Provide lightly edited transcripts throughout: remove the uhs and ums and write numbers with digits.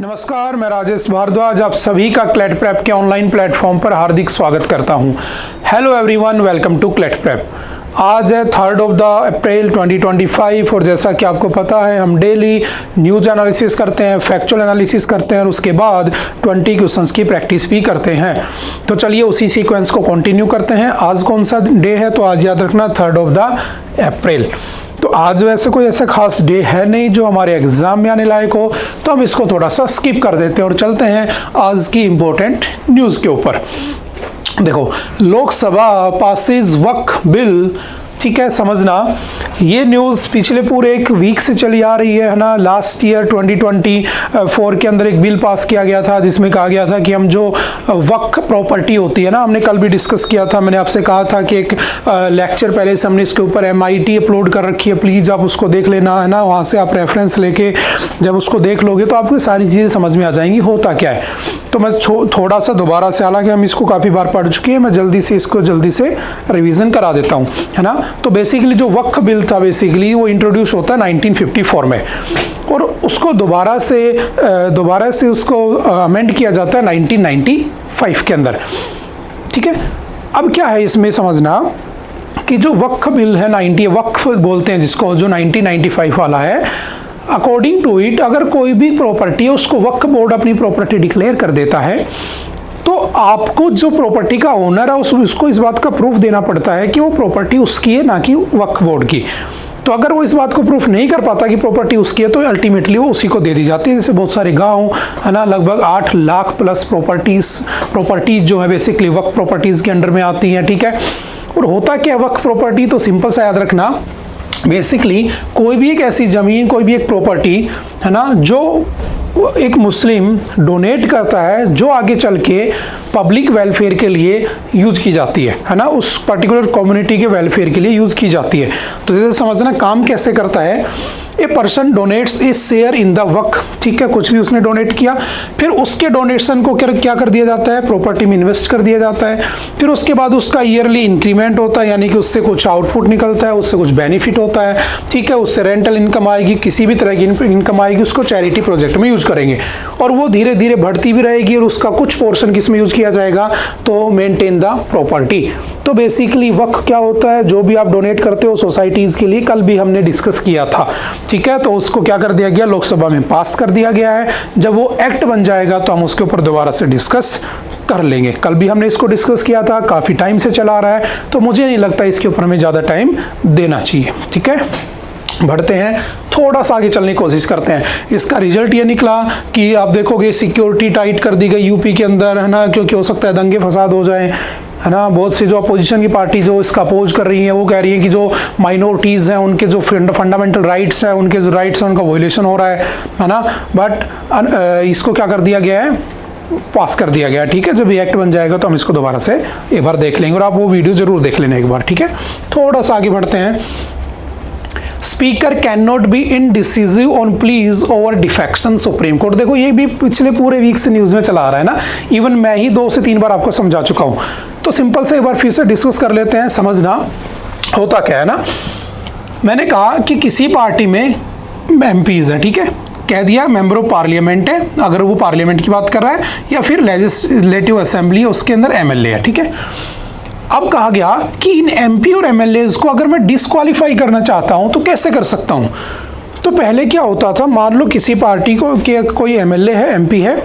नमस्कार, मैं राजेश भारद्वाज आप सभी का क्लैट प्रेप के ऑनलाइन प्लेटफॉर्म पर हार्दिक स्वागत करता हूं। Hello everyone, welcome to CLAT prep. आज है 3 अप्रैल 2025 और जैसा कि आपको पता है हम डेली न्यूज़ एनालिसिस करते हैं, फैक्चुअल एनालिसिस करते हैं और उसके बाद 20 क्वेश्चंस की प्रैक्टिस भी करते हैं। तो चलिए उसी सीक्वेंस को कंटिन्यू करते हैं। आज कौन सा डे है? तो आज याद रखना 3 अप्रैल। तो आज वैसे कोई ऐसा खास डे है नहीं जो हमारे एग्जाम में आने लायक हो, तो हम इसको थोड़ा सा स्किप कर देते हैं और चलते हैं आज की इंपॉर्टेंट न्यूज़ के ऊपर। देखो, लोकसभा पासेस वक्फ बिल, ठीक है, समझना ये न्यूज़ पिछले पूरे एक वीक से चली आ रही है ना। लास्ट ईयर 2024 के अंदर एक बिल पास किया गया था जिसमें कहा गया था कि हम जो वक्फ प्रॉपर्टी होती है ना, हमने कल भी डिस्कस किया था, मैंने आपसे कहा था कि एक लेक्चर पहले से हमने इसके ऊपर MIT अपलोड कर रखी है, प्लीज़ आप उसको देख लेना, है ना। वहाँ से आप रेफरेंस लेके जब उसको देख लोगे तो आपको सारी चीज़ें समझ में आ जाएंगी होता क्या है। तो मैं थोड़ा सा दोबारा से, हालांकि हम इसको काफ़ी बार पढ़ चुके हैं, मैं जल्दी से रिवीजन करा देता हूँ, है ना। तो बेसिकली जो वक्फ बिल था बेसिकली वो इंट्रोड्यूस होता है 1954 में और उसको दोबारा से उसको अमेंड किया जाता है 1995 के अंदर, ठीक है। अब क्या है इसमें समझना कि जो वक्फ बिल है वक्फ बोलते हैं जिसको, जो 1995 वाला है, अकॉर्डिंग टू इट अगर कोई भी प्रॉपर्टी है उसको वक्फ बोर्ड अपनी प्रॉपर्टी डिक्लेयर कर देता है तो आपको जो प्रॉपर्टी का ओनर है उसको इस बात का प्रूफ देना पड़ता है कि वो प्रॉपर्टी उसकी है, ना कि वक्फ बोर्ड की। तो अगर वो इस बात को प्रूफ नहीं कर पाता कि प्रॉपर्टी उसकी है तो अल्टीमेटली वो उसी को दे दी जाती है। जैसे बहुत सारे गांव है ना, लगभग 8 लाख प्लस प्रॉपर्टीज जो है बेसिकली वक्फ प्रॉपर्टीज़ के अंडर में आती हैं, ठीक है। और होता क्या है वक्फ प्रॉपर्टी? तो सिंपल सा याद रखना, बेसिकली कोई भी एक ऐसी ज़मीन, कोई भी एक प्रॉपर्टी, है ना, जो एक मुस्लिम डोनेट करता है जो आगे चल के पब्लिक वेलफेयर के लिए यूज की जाती है ना, उस पर्टिकुलर कम्युनिटी के वेलफेयर के लिए यूज की जाती है। तो जैसे समझना काम कैसे करता है, a person donates a share in the waqf, ठीक है, कुछ भी उसने डोनेट किया, फिर उसके डोनेशन को क्या कर दिया जाता है, प्रॉपर्टी में इन्वेस्ट कर दिया जाता है। फिर उसके बाद उसका ईयरली इंक्रीमेंट होता है, यानी कि उससे कुछ आउटपुट निकलता है, उससे कुछ बेनिफिट होता है, ठीक है, उससे रेंटल इनकम आएगी, किसी भी तरह की इनकम आएगी, उसको चैरिटी प्रोजेक्ट में यूज करेंगे और वो धीरे धीरे बढ़ती भी रहेगी और उसका कुछ पोर्शन किस में यूज किया जाएगा, तो मेंटेन द प्रॉपर्टी। तो बेसिकली वक्फ क्या होता है? जो भी आप डोनेट करते हो सोसाइटीज के लिए, कल भी हमने डिस्कस किया था, ठीक है। तो उसको क्या कर दिया गया, लोकसभा में पास कर दिया गया है। जब वो एक्ट बन जाएगा तो हम उसके ऊपर दोबारा से डिस्कस कर लेंगे। कल भी हमने इसको डिस्कस किया था, काफी टाइम से चला रहा है, तो मुझे नहीं लगता इसके ऊपर हमें ज्यादा टाइम देना चाहिए, ठीक है। बढ़ते हैं, थोड़ा सा आगे चलने की कोशिश करते हैं। इसका रिजल्ट ये निकला कि आप देखोगे सिक्योरिटी टाइट कर दी गई यूपी के अंदर, है ना, क्योंकि हो सकता है दंगे फसाद हो जाए, है ना। बहुत सी जो अपोजिशन की पार्टी जो इसका अपोज कर रही है वो कह रही है कि जो माइनॉरिटीज़ हैं उनके जो फंडामेंटल राइट्स हैं, उनके जो राइट्स हैं उनका वोलेशन हो रहा है ना। बट इसको क्या कर दिया गया है, पास कर दिया गया, ठीक है। जब ये एक्ट बन जाएगा तो हम इसको दोबारा से एक बार देख लेंगे और आप वो वीडियो जरूर देख लेना एक बार, ठीक है। थोड़ा सा आगे बढ़ते हैं। Speaker can not be indecisive on please over defection supreme court. देखो ये भी पिछले पूरे वीक से न्यूज में चला आ रहा है ना, इवन मैं ही 2 से 3 बार आपको समझा चुका हूं। तो सिंपल से एक बार फिर से डिस्कस कर लेते हैं। समझना होता क्या है ना, मैंने कहा कि किसी पार्टी में MPs है, ठीक है, कह दिया मेंबर ऑफ पार्लियामेंट है, अगर वो पार्लियामेंट की बात कर रहा है, या फिर लेजिस्लेटिव असेंबली है उसके अंदर MLA है, ठीक है। अब कहा गया कि इन MP और MLAs को अगर मैं डिस्क्वालीफाई करना चाहता हूं तो कैसे कर सकता हूं। तो पहले क्या होता था, मान लो किसी पार्टी को के कोई MLA है, MP है,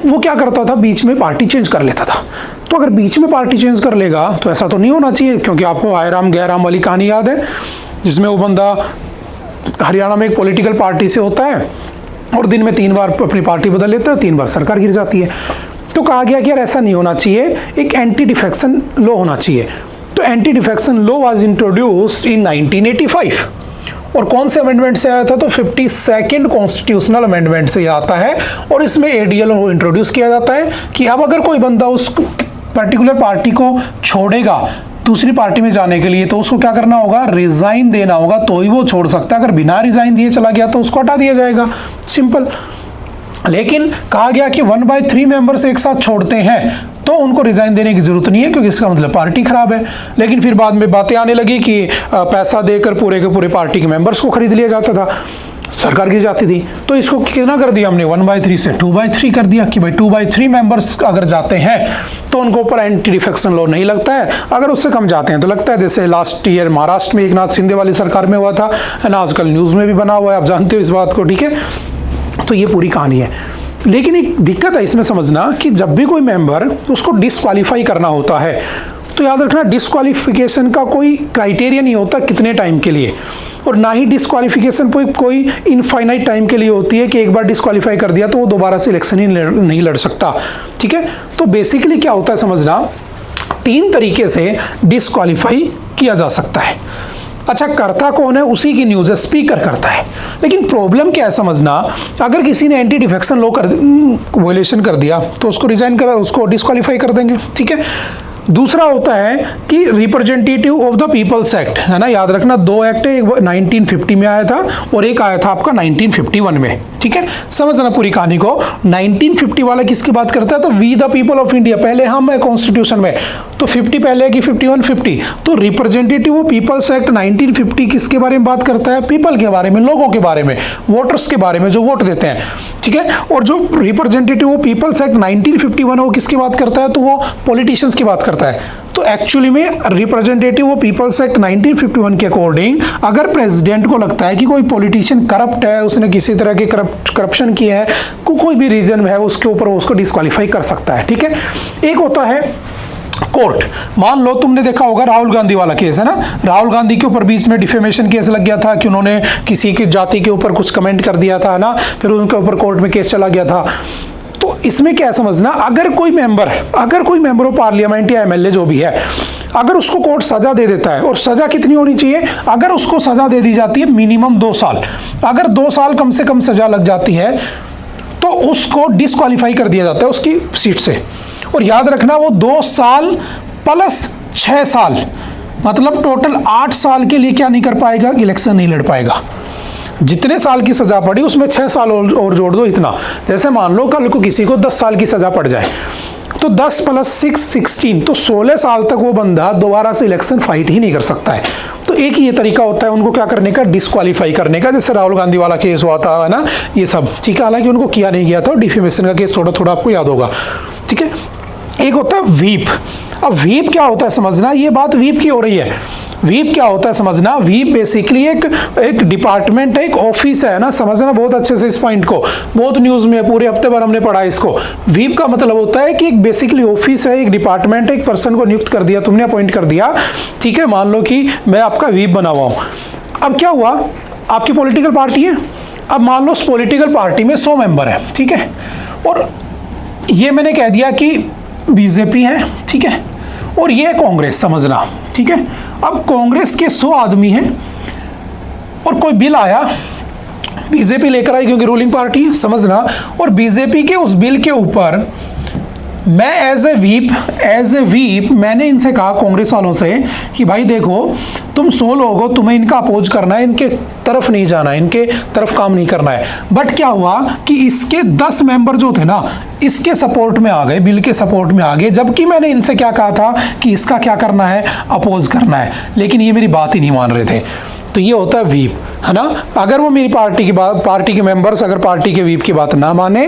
वो क्या करता था, बीच में पार्टी चेंज कर लेता था। तो अगर बीच में पार्टी चेंज कर लेगा तो ऐसा तो नहीं होना चाहिए, क्योंकि आपको आए राम गए राम वाली कहानी याद है, जिसमें वो बंदा हरियाणा में एक पॉलिटिकल पार्टी से होता है और दिन में 3 बार अपनी पार्टी बदल लेता है, 3 बार सरकार गिर जाती है। तो कहा गया कि यार ऐसा नहीं होना चाहिए, एक एंटी डिफेक्शन लॉ होना चाहिए। तो anti defection law was introduced in 1985 और कौन से अमेंडमेंट से आया था, तो 52nd कॉन्स्टिट्यूशनल अमेंडमेंट से आता है और इसमें ADL को इंट्रोड्यूस किया जाता है कि अब अगर कोई बंदा उस पर्टिकुलर पार्टी को छोड़ेगा दूसरी पार्टी में जाने के लिए तो उसको क्या करना होगा, रिजाइन देना होगा, तो ही वो छोड़ सकता है। अगर बिना रिजाइन दिए चला गया तो उसको हटा दिया जाएगा, सिंपल। लेकिन कहा गया कि 1/3 मेंबर्स एक साथ छोड़ते हैं तो उनको रिजाइन देने की जरूरत नहीं है, क्योंकि इसका मतलब पार्टी खराब है। लेकिन फिर बाद में बातें आने लगी कि पैसा देकर पूरे के पूरे पार्टी के मेंबर्स को खरीद लिया जाता था। सरकार गिर जाती थी। तो इसको कितना कर दिया हमने, 1/3 से 2/3 कर दिया कि भाई 2/3 मेंबर्स अगर जाते हैं तो उनको ऊपर एंटी डिफेक्शन लॉ नहीं लगता है, अगर उससे कम जाते हैं तो लगता है। जैसे लास्ट ईयर महाराष्ट्र में एकनाथ शिंदे वाली सरकार में हुआ था, है ना, आजकल न्यूज़ में भी बना हुआ है, आप जानते हो इस बात को, ठीक है। तो ये पूरी कहानी है। लेकिन एक दिक्कत है इसमें समझना कि जब भी कोई मेंबर उसको डिस्क्वालीफाई करना होता है तो याद रखना डिस्क्वालिफिकेशन का कोई क्राइटेरिया नहीं होता कितने टाइम के लिए, और ना ही डिस्क्वालिफिकेशन कोई इनफाइनाइट टाइम के लिए होती है कि एक बार डिस्क्वालीफाई कर दिया तो वो दोबारा से इलेक्शन ही नहीं लड़ सकता, ठीक है। तो बेसिकली क्या होता है समझना, 3 तरीके से डिस्क्वालीफाई किया जा सकता है। अच्छा, करता कौन है, उसी की न्यूज़ है, स्पीकर करता है। लेकिन प्रॉब्लम क्या है समझना, अगर किसी ने एंटी डिफेक्शन लॉ वायलेशन कर दिया तो उसको रिजाइन कर, उसको डिस्क्वालीफाई कर देंगे, ठीक है। दूसरा होता है कि representative of the people's act, है ना, याद रखना 2 एक्ट है, एक 1950 में आया था और एक आया था आपका 1951 में, ठीक है। समझना पूरी कहानी को। 1950 वाला किसकी बात करता है, तो we the people of India, पहले हम है कॉन्स्टिट्यूशन में, तो 50 पहले है कि 51 50, तो रिप्रेजेंटेटिव ऑफ पीपल्स एक्ट 1950 किसके बारे में बात करता है, पीपल के बारे में, लोगों के बारे में, वोटर्स के बारे में जो वोट देते हैं, ठीक है। और जो रिप्रेजेंटेटिव ऑफ पीपल्स एक्ट 1951 है वो किसकी बात करता है, तो वो पॉलिटिशियंस की बात करता है। तो एक्चुअली में रिप्रेजेंटेटिव ऑफ पीपल्स एक्ट 1951 के अकॉर्डिंग अगर प्रेसिडेंट को लगता है कि कोई पॉलिटिशियन करप्ट है, उसने किसी तरह के करप्शन किया है, कोई भी रीजन है, उसके ऊपर उसको डिस्क्वालीफाई कर सकता है, ठीक है। एक होता है कोर्ट। मान लो तुमने देखा होगा राहुल गांधी वाला केस, है ना, राहुल गांधी के ऊपर बीच में डिफेमेशन केस लग गया था कि उन्होंने किसी की जाति के ऊपर कुछ कमेंट कर दिया था ना, फिर उनके ऊपर कोर्ट में केस चला गया था। तो इसमें क्या समझना, अगर कोई मेंबर ऑफ पार्लियामेंट या एमएलए जो भी है, अगर उसको कोर्ट सजा दे देता है, और सजा कितनी होनी चाहिए, अगर उसको सजा दे दी जाती है मिनिमम 2 साल, अगर 2 साल कम से कम सजा लग जाती है तो उसको डिस्क्वालीफाई कर दिया जाता है उसकी सीट से। और याद रखना वो 2 साल प्लस 6 साल, मतलब टोटल 8 साल के लिए क्या नहीं कर पाएगा, इलेक्शन नहीं लड़ पाएगा। जितने साल की सजा पड़ी उसमें 6 साल और जोड़ दो इतना। जैसे मान लो कल को किसी को 10 साल की सजा पड़ जाए तो 10 + 6 16, तो 16 साल तक वो बंदा दोबारा से इलेक्शन फाइट ही नहीं कर सकता है। तो एक ही ये तरीका होता है उनको क्या करने का, डिस्क्वालीफाई करने का। जैसे राहुल गांधी वाला केस हुआ था, है ना, ये सब, ठीक है। हालांकि उनको किया नहीं गया था, डिफेमेशन का केस थोड़ा थोड़ा आपको याद होगा, ठीक है। एक होता है व्हीप। अब व्हीप क्या होता है समझना, ये बात व्हीप की हो रही है। व्हीप क्या होता है समझना, व्हीप बेसिकली एक डिपार्टमेंट है, एक ऑफिस है ना, समझना बहुत अच्छे से इस पॉइंट को, बहुत न्यूज़ में पूरे हफ्ते भर हमने पढ़ा इसको। व्हीप का मतलब होता है कि एक बेसिकली ऑफिस है, एक डिपार्टमेंट है, एक पर्सन को नियुक्त कर दिया तुमने, अपॉइंट कर दिया, ठीक है। मान लो कि मैं आपका व्हीप बना हुआ हूँ। अब क्या हुआ, आपकी पॉलिटिकल पार्टी है, अब मान लो उस पॉलिटिकल पार्टी में 100 मेंबर है, ठीक है, और ये मैंने कह दिया कि बीजेपी है, ठीक है, और ये कांग्रेस, समझना, ठीक है। अब कांग्रेस के 100 आदमी हैं और कोई बिल आया, बीजेपी लेकर आई क्योंकि रूलिंग पार्टी है, समझना, और बीजेपी के उस बिल के ऊपर मैं एज ए वीप मैंने इनसे कहा, कांग्रेस वालों से, कि भाई देखो तुम 100 लोग हो, तुम्हें इनका अपोज करना है, इनके तरफ नहीं जाना है, इनके तरफ काम नहीं करना है। बट क्या हुआ कि इसके 10 मेंबर जो थे ना, इसके सपोर्ट में आ गए, बिल के सपोर्ट में आ गए, जबकि मैंने इनसे क्या कहा था कि इसका क्या करना है, अपोज करना है, लेकिन ये मेरी बात ही नहीं मान रहे थे। तो ये होता है व्हीप, है ना। अगर वो मेरी पार्टी के मेंबर्स अगर पार्टी के व्हीप की बात ना माने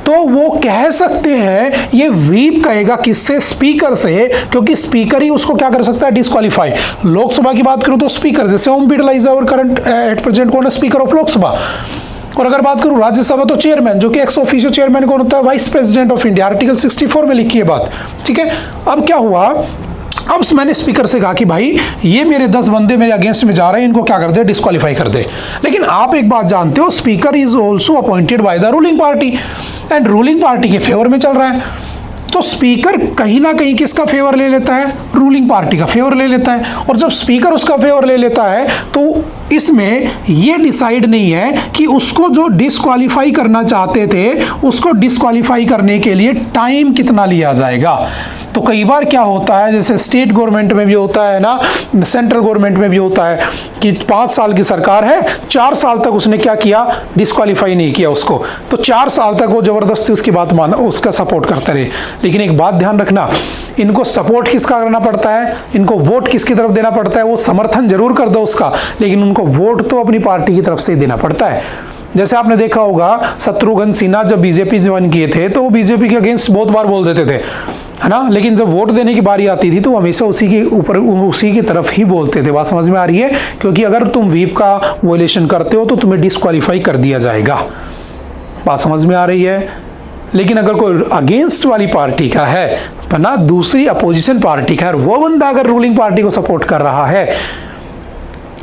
तो वो कह सकते हैं, ये व्हीप कहेगा किससे, स्पीकर से, क्योंकि स्पीकर ही उसको क्या कर सकता है, डिस्क्वालीफाई। लोकसभा की बात करूं तो स्पीकर, जैसे ओम बिरला इज और करंट एट प्रेजेंट कौन है, स्पीकर ऑफ लोकसभा। और अगर बात करूं राज्यसभा तो चेयरमैन, जो कि एक्स ऑफिशियो चेयरमैन कौन होता है, vice president of India, article 64 में लिखी है बात, ठीक है। अब क्या हुआ, अब मैंने स्पीकर से कहा कि भाई ये मेरे 10 बंदे मेरे अगेंस्ट में जा रहे हैं, इनको क्या कर दे, डिस्क्वालीफाई कर दे। लेकिन आप एक बात जानते हो, speaker is also appointed by the ruling party, and ruling party के फेवर में चल रहा है। तो स्पीकर कहीं ना कहीं किसका फेवर ले लेता है, रूलिंग पार्टी का फेवर ले लेता है। और जब स्पीकर उसका फेवर ले लेता है तो इसमें ये डिसाइड नहीं है कि उसको जो डिस्क्वालीफाई करना चाहते थे उसको डिस्क्वालीफाई करने के लिए टाइम कितना लिया जाएगा। तो कई बार क्या होता है, जैसे स्टेट गवर्नमेंट में भी होता है ना, सेंट्रल गवर्नमेंट में भी होता है कि 5 साल की सरकार है, 4 साल तक उसने क्या किया, डिस्क्वालीफाई नहीं किया उसको, तो 4 साल तक वो जबरदस्ती उसकी बात माना, उसका सपोर्ट करते रहे। लेकिन एक बात ध्यान रखना, इनको सपोर्ट किसका करना पड़ता है, इनको वोट किसकी तरफ देना पड़ता है, वो समर्थन जरूर कर दो उसका, लेकिन उनको वोट तो अपनी पार्टी की तरफ से ही देना पड़ता है। जैसे आपने देखा होगा शत्रुघ्न सिन्हा जब बीजेपी ज्वाइन किए थे तो वो बीजेपी के अगेंस्ट बहुत बार बोल देते थे, है ना, लेकिन जब वोट देने की बारी आती थी तो हमेशा उसी के ऊपर उसी की तरफ ही बोलते थे। बात समझ में आ रही है? क्योंकि अगर तुम व्हीप का वोलेशन करते हो तो तुम्हें डिस्क्वालीफाई कर दिया जाएगा। बात समझ में आ रही है? लेकिन अगर कोई अगेंस्ट वाली पार्टी का है ना, दूसरी अपोजिशन पार्टी का है, वो बंदा अगर रूलिंग पार्टी को सपोर्ट कर रहा है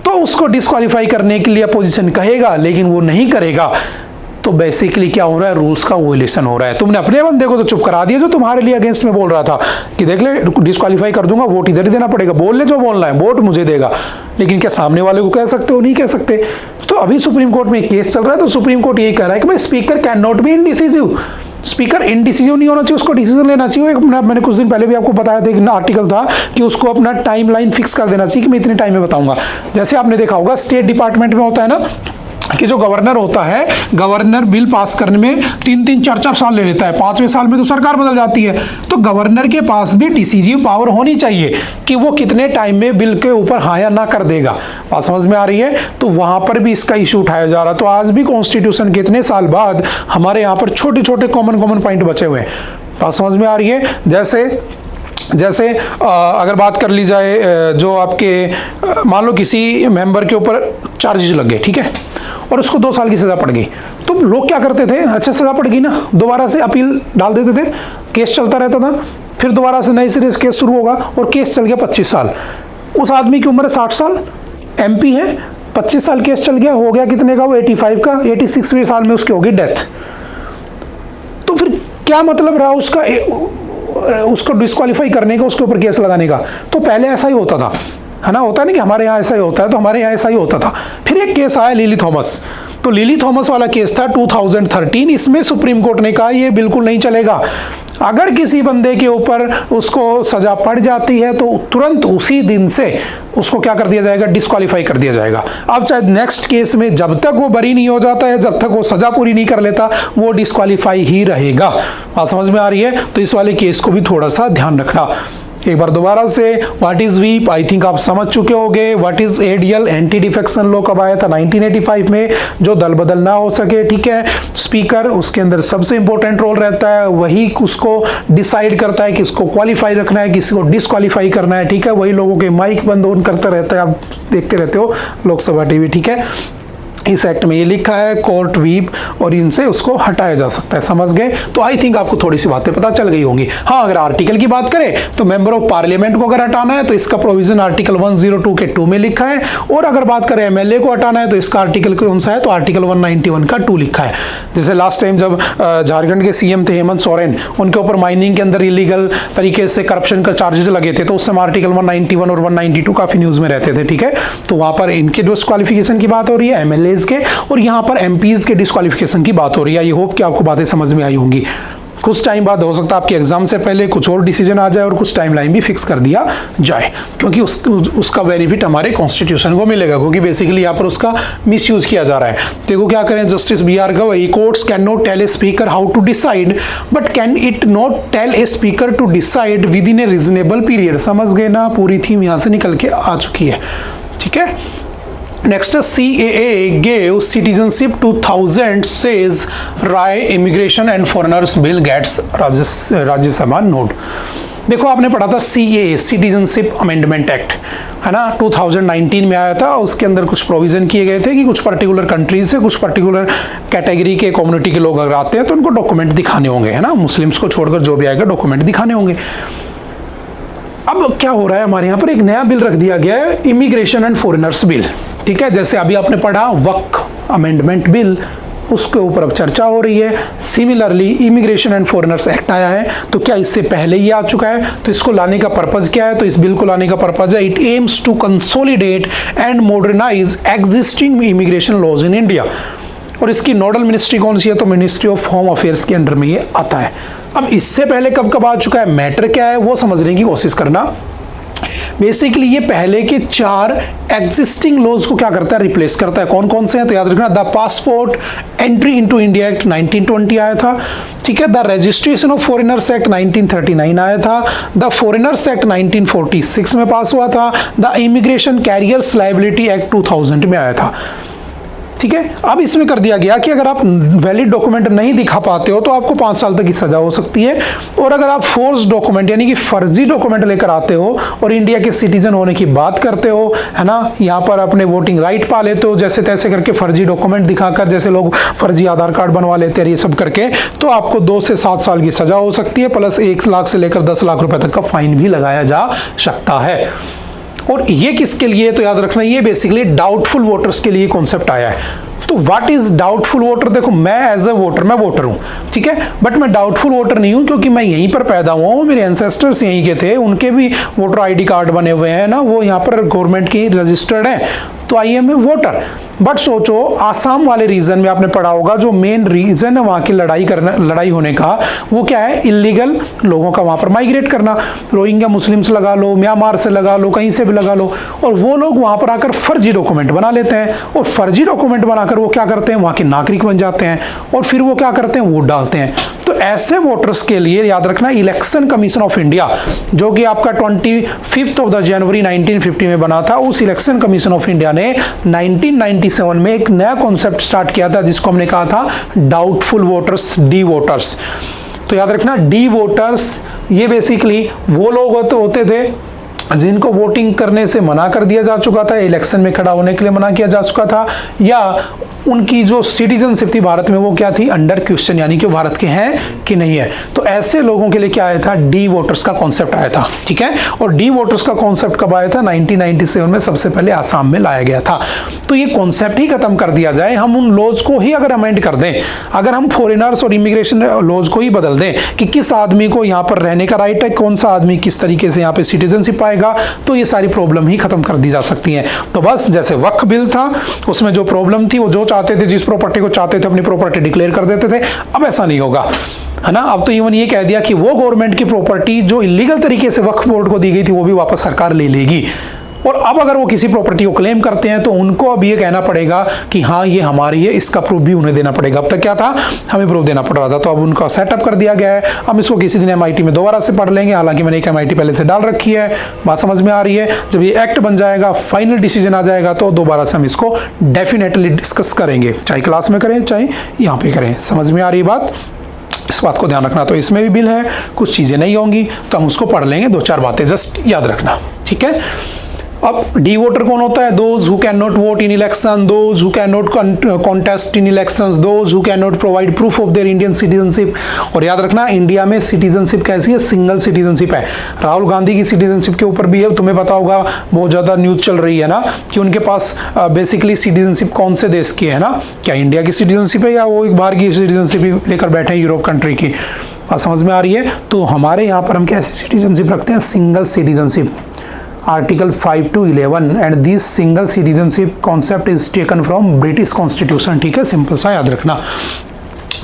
तो उसको डिस्क्वालीफाई करने के लिए अपोजिशन कहेगा, लेकिन वो नहीं करेगा तो बेसिकली क्या हो रहा है, रूल्स का वोलेशन हो रहा है। तुमने अपने बंदे को तो चुप करा दिया जो तुम्हारे लिए अगेंस्ट में बोल रहा था कि देख ले डिस्क्वालीफाई कर दूंगा, वोट इधर ही देना पड़ेगा, बोल ले जो बोलना है, वोट मुझे देगा। लेकिन क्या सामने वाले को कह सकते हो? नहीं कह सकते। तो अभी सुप्रीम कोर्ट में केस चल रहा है, तो सुप्रीम कोर्ट यही कह रहा है कि भाई speaker can not be indecisive. Speaker indecisive नहीं होना चाहिए, उसको डिसीजन लेना चाहिए। मैंने कुछ दिन पहले भी आपको बताया था, एक आर्टिकल था कि उसको अपना टाइमलाइन फिक्स कर देना चाहिए कि मैं इतने टाइम में बताऊंगा। जैसे आपने देखा होगा स्टेट डिपार्टमेंट में होता है ना कि जो गवर्नर होता है, गवर्नर बिल पास करने में 3-3, 4-4 साल ले लेता है, 5वें साल में तो सरकार बदल जाती है। तो गवर्नर के पास भी डिसीजिव पावर होनी चाहिए कि वो कितने टाइम में बिल के ऊपर हाँ या ना कर देगा। बात समझ में आ रही है? तो वहां पर भी इसका इशू उठाया जा रहा है। तो आज भी कॉन्स्टिट्यूशन के इतने साल बाद हमारे यहाँ पर छोटे छोटे कॉमन पॉइंट बचे हुए हैं। बात समझ में आ रही है? जैसे अगर बात कर ली जाए, जो आपके मान लो किसी मेंबर के ऊपर चार्जेस लग गए, ठीक है, और उसको 2 साल की सजा पड़ गई, तो लोग क्या करते थे, अच्छा सजा पड़ गई ना, दोबारा से अपील डाल देते थे, केस चलता रहता था, फिर दोबारा से नए सिरे से केस शुरू होगा और केस चल गया 25 साल। उस आदमी की उम्र है 60 साल, MP है, 25 साल केस चल गया, हो गया कितने का वो 85 का, 86वें साल में उसकी होगी डेथ। तो फिर क्या मतलब रहा उसको डिस्क्वालीफाई करने का, उसके ऊपर केस लगाने का? तो पहले ऐसा ही होता था, है ना, होता है ना कि हमारे यहाँ ऐसा ही होता है, तो हमारे यहाँ ऐसा ही होता था। फिर एक केस आया लिली थॉमस, तो लिली थॉमस वाला केस था 2013। इसमें सुप्रीम कोर्ट ने कहा ये बिल्कुल नहीं चलेगा। अगर किसी बंदे के ऊपर उसको सजा पड़ जाती है तो तुरंत उसी दिन से उसको क्या कर दिया जाएगा, डिस्क्वालीफाई कर दिया जाएगा। अब चाहे नेक्स्ट केस में जब तक वो बरी नहीं हो जाता है, जब तक वो सजा पूरी नहीं कर लेता, वो डिस्क्वालीफाई ही रहेगा। बात समझ में आ रही है? तो इस वाले केस को भी थोड़ा सा ध्यान रखना। एक बार दोबारा से, what is whip, I think आप समझ चुके होंगे। What is ADL, anti defection law कब आया था? 1985 में, जो दल बदल ना हो सके, ठीक है। स्पीकर उसके अंदर सबसे इंपॉर्टेंट रोल रहता है, वही उसको डिसाइड करता है किसको क्वालिफाई रखना है, किसी को डिस्क्वालीफाई करना है, ठीक है। वही लोगों के माइक बंद ऑन करता रहता है, आप देखते रहते हो लोकसभा टीवी, ठीक है। इस एक्ट में ये लिखा है कोर्ट व्हीप, और इनसे उसको हटाया जा सकता है। समझ गए? तो आई थिंक आपको थोड़ी सी बातें पता चल गई होंगी। हाँ, अगर आर्टिकल की बात करें तो मेंबर ऑफ पार्लियामेंट को अगर हटाना है तो इसका प्रोविजन आर्टिकल 102 के 2 में लिखा है, और अगर बात करें MLA को हटाना है तो इसका आर्टिकल कौन सा है, तो आर्टिकल 191 का 2 लिखा है। जैसे लास्ट टाइम जब झारखंड के CM थे हेमंत सोरेन, उनके ऊपर माइनिंग के अंदर इलीगल तरीके से करप्शन का चार्जेस लगे थे, तो उस समय आर्टिकल 191 और 192 काफी न्यूज में रहते थे, ठीक है। तो वहां पर इनके डिस्क्वालिफिकेशन की बात हो रही है, MLAs के, और यहां पर MPs के डिस्क्वालिफिकेशन की बात हो रही है। आई होप कि आपको बातें समझ में आई होंगी। कुछ टाइम बाद हो सकता है आपके एग्जाम से पहले कुछ और डिसीजन आ जाए और कुछ टाइमलाइन भी फिक्स कर दिया जाए, क्योंकि उसका बेनिफिट हमारे कॉन्स्टिट्यूशन को मिलेगा, क्योंकि बेसिकली यहाँ पर उसका मिसयूज किया जा रहा है। देखो क्या करें, justice BR Gavai, courts can not tell a speaker how to decide, but can it not tell a speaker to decide within a reasonable period. समझ गए ना? पूरी थीम यहाँ से निकल के आ चुकी है, ठीक है। Next, CAA gave citizenship to thousands, says Rai. Immigration and Foreigners Bill gets राज्य सभा नोट। देखो आपने पढ़ा था CAA, सिटीजनशिप अमेंडमेंट एक्ट, है ना, 2019 में आया था। उसके अंदर कुछ प्रोविजन किए गए थे कि कुछ पर्टिकुलर कंट्रीज से कुछ पर्टिकुलर कैटेगरी के कम्युनिटी के लोग अगर आते हैं तो उनको डॉक्यूमेंट दिखाने होंगे, है ना, मुस्लिम्स को छोड़कर जो भी आएगा डॉक्यूमेंट दिखाने होंगे। अब क्या हो रहा है, हमारे यहाँ पर एक नया बिल रख दिया गया है, इमिग्रेशन एंड फॉरेनर्स बिल, ठीक है। जैसे अभी आपने पढ़ा वक्फ अमेंडमेंट बिल, उसके ऊपर अब चर्चा हो रही है। Similarly immigration and foreigners act आया है, तो क्या इससे पहले ये आ चुका है? तो इसको लाने का पर्पज क्या है? तो इस बिल को लाने का पर्पज है, it aims to consolidate and modernise existing immigration laws in India. और इसकी नोडल मिनिस्ट्री कौन सी है? तो मिनिस्ट्री ऑफ होम अफेयर्स के अंडर में ये आता है। अब इससे पहले कब कब आ चुका है, मैटर क्या है, वो समझने की कोशिश करना। बेसिकली ये पहले के 4 एग्जिस्टिंग लॉज को क्या करता है, रिप्लेस करता है। कौन कौन से हैं? तो याद रखना, the passport entry into India act 1920 आया था, ठीक है। The registration of foreigners act 1939 आया था। द फॉरेनर्स एक्ट 1946 में पास हुआ था। The immigration carriers liability act 2000 में आया था। ठीक है। अब इसमें कर दिया गया कि अगर आप वैलिड डॉक्यूमेंट नहीं दिखा पाते हो तो आपको 5 साल तक की सजा हो सकती है, और अगर आप फोर्स डॉक्यूमेंट यानी कि फर्जी डॉक्यूमेंट लेकर आते हो और इंडिया के सिटीजन होने की बात करते हो, है ना, यहाँ पर अपने वोटिंग राइट पा लेते हो जैसे तैसे करके फर्जी डॉक्यूमेंट दिखाकर, जैसे लोग फर्जी आधार कार्ड बनवा लेते हैं ये सब करके, तो आपको 2 से 7 साल की सजा हो सकती है, प्लस 1 लाख से लेकर 10 लाख रुपए तक का फाइन भी लगाया जा सकता है। और ये किसके लिए, तो याद रखना ये बेसिकली डाउटफुल वोटर्स के लिए कॉन्सेप्ट आया है। तो व्हाट इज डाउटफुल वोटर? देखो मैं एज ए वोटर, मैं वोटर हूं, ठीक है, बट मैं डाउटफुल वोटर नहीं हूं क्योंकि मैं यहीं पर पैदा हुआ हूं, मेरे एंसेस्टर्स यहीं के थे, उनके भी वोटर आईडी कार्ड बने हुए हैं ना, वो यहाँ पर गवर्नमेंट की रजिस्टर्ड है, तो I am a voter. But सोचो आसाम वाले रीजन में आपने पढ़ा होगा, जो मेन रीजन है वहां की लड़ाई होने का, वो क्या है? इलीगल लोगों का वहां पर माइग्रेट करना। रोहिंग्या मुस्लिम्स लगा लो, म्यांमार से लगा लो, कहीं से भी लगा लो, और वो लोग वहां पर आकर फर्जी डॉक्यूमेंट बना लेते हैं, और फर्जी डॉक्यूमेंट बनाकर वो क्या करते हैं? वहां के नागरिक बन जाते हैं, और फिर वो क्या करते हैं? वोट डालते हैं। तो ऐसे वोटर्स के लिए याद रखना इलेक्शन कमीशन ऑफ इंडिया, जो कि आपका 25 जनवरी 1950 में बना था, उस इलेक्शन कमीशन ऑफ इंडिया ने 1997 में एक नया कॉन्सेप्ट स्टार्ट किया था जिसको हमने कहा था डाउटफुल वोटर्स, डी वोटर्स। तो याद रखना डी वोटर्स ये बेसिकली वो लोग होते थे जिनको वोटिंग करने से मना कर दिया जा चुका था, इलेक्शन में खड़ा होने के लिए मना किया जा चुका था, या उनकी जो सिटीजनशिप थी भारत में वो क्या थी? अंडर क्वेश्चन, यानी कि भारत के हैं कि नहीं है। तो ऐसे लोगों के लिए क्या आया था? डी वोटर्स का कॉन्सेप्ट आया था, ठीक है। और डी वोटर्स का कॉन्सेप्ट कब आया था? 1997 में सबसे पहले आसाम में लाया गया था। तो ये कॉन्सेप्ट ही खत्म कर दिया जाए, हम उन लॉज को ही अगर अमेंड कर दें, अगर हम फॉरेनर्स और इमिग्रेशन लॉज को ही बदल दें कि किस आदमी को यहाँ पर रहने का राइट है, कौन सा आदमी किस तरीके से यहाँ पे सिटीजनशिप पाएगा, तो ये सारी प्रॉब्लम ही खत्म कर दी जा सकती है। तो बस जैसे वक्फ बिल था, उसमें जो प्रॉब्लम थी, वो जो चाहते थे, जिस प्रॉपर्टी को चाहते थे अपनी प्रॉपर्टी डिक्लेयर कर देते थे, अब ऐसा नहीं होगा, है ना। अब तो इवन ये कह दिया कि वो गवर्नमेंट की प्रॉपर्टी जो इलीगल तरीके से वक्फ बोर्ड को दी गई थी वो भी वापस सरकार ले लेगी। और अब अगर वो किसी प्रॉपर्टी को क्लेम करते हैं तो उनको अब ये कहना पड़ेगा कि हाँ ये हमारी है, इसका प्रूफ भी उन्हें देना पड़ेगा। अब तक क्या था? हमें प्रूफ देना पड़ रहा था, तो अब उनका सेटअप कर दिया गया है। हम इसको किसी दिन MIT में दोबारा से पढ़ लेंगे, हालांकि मैंने एक MIT पहले से डाल रखी है, बात समझ में आ रही है। जब ये एक्ट बन जाएगा, फाइनल डिसीजन आ जाएगा, तो दोबारा से हम इसको डेफिनेटली डिस्कस करेंगे, चाहे क्लास में करें चाहे यहाँ पे करें। समझ में आ रही बात? इस बात को ध्यान रखना। तो इसमें भी बिल है, कुछ चीजें नहीं होंगी तो हम उसको पढ़ लेंगे, 2-4 बातें जस्ट याद रखना, ठीक है। अब डी वोटर कौन होता है? Those who can not vote in election, those who can not contest in elections, those who can not provide proof of their Indian citizenship. और याद रखना इंडिया में सिटीजनशिप कैसी है? सिंगल सिटीजनशिप है। राहुल गांधी की सिटीजनशिप के ऊपर भी है, तुम्हें पता होगा, बहुत ज्यादा न्यूज चल रही है ना कि उनके पास बेसिकली सिटीजनशिप कौन से देश की है ना, क्या इंडिया की सिटीजनशिप है या वो एक बाहर की सिटीजनशिप लेकर बैठे हैं, यूरोप कंट्री की। बात समझ में आ रही है? तो हमारे यहाँ पर हम कैसी सिटीजनशिप रखते हैं? Single citizenship, Article 5 to 11, and this single citizenship concept is taken from British Constitution, ठीक है, सिंपल सा याद रखना।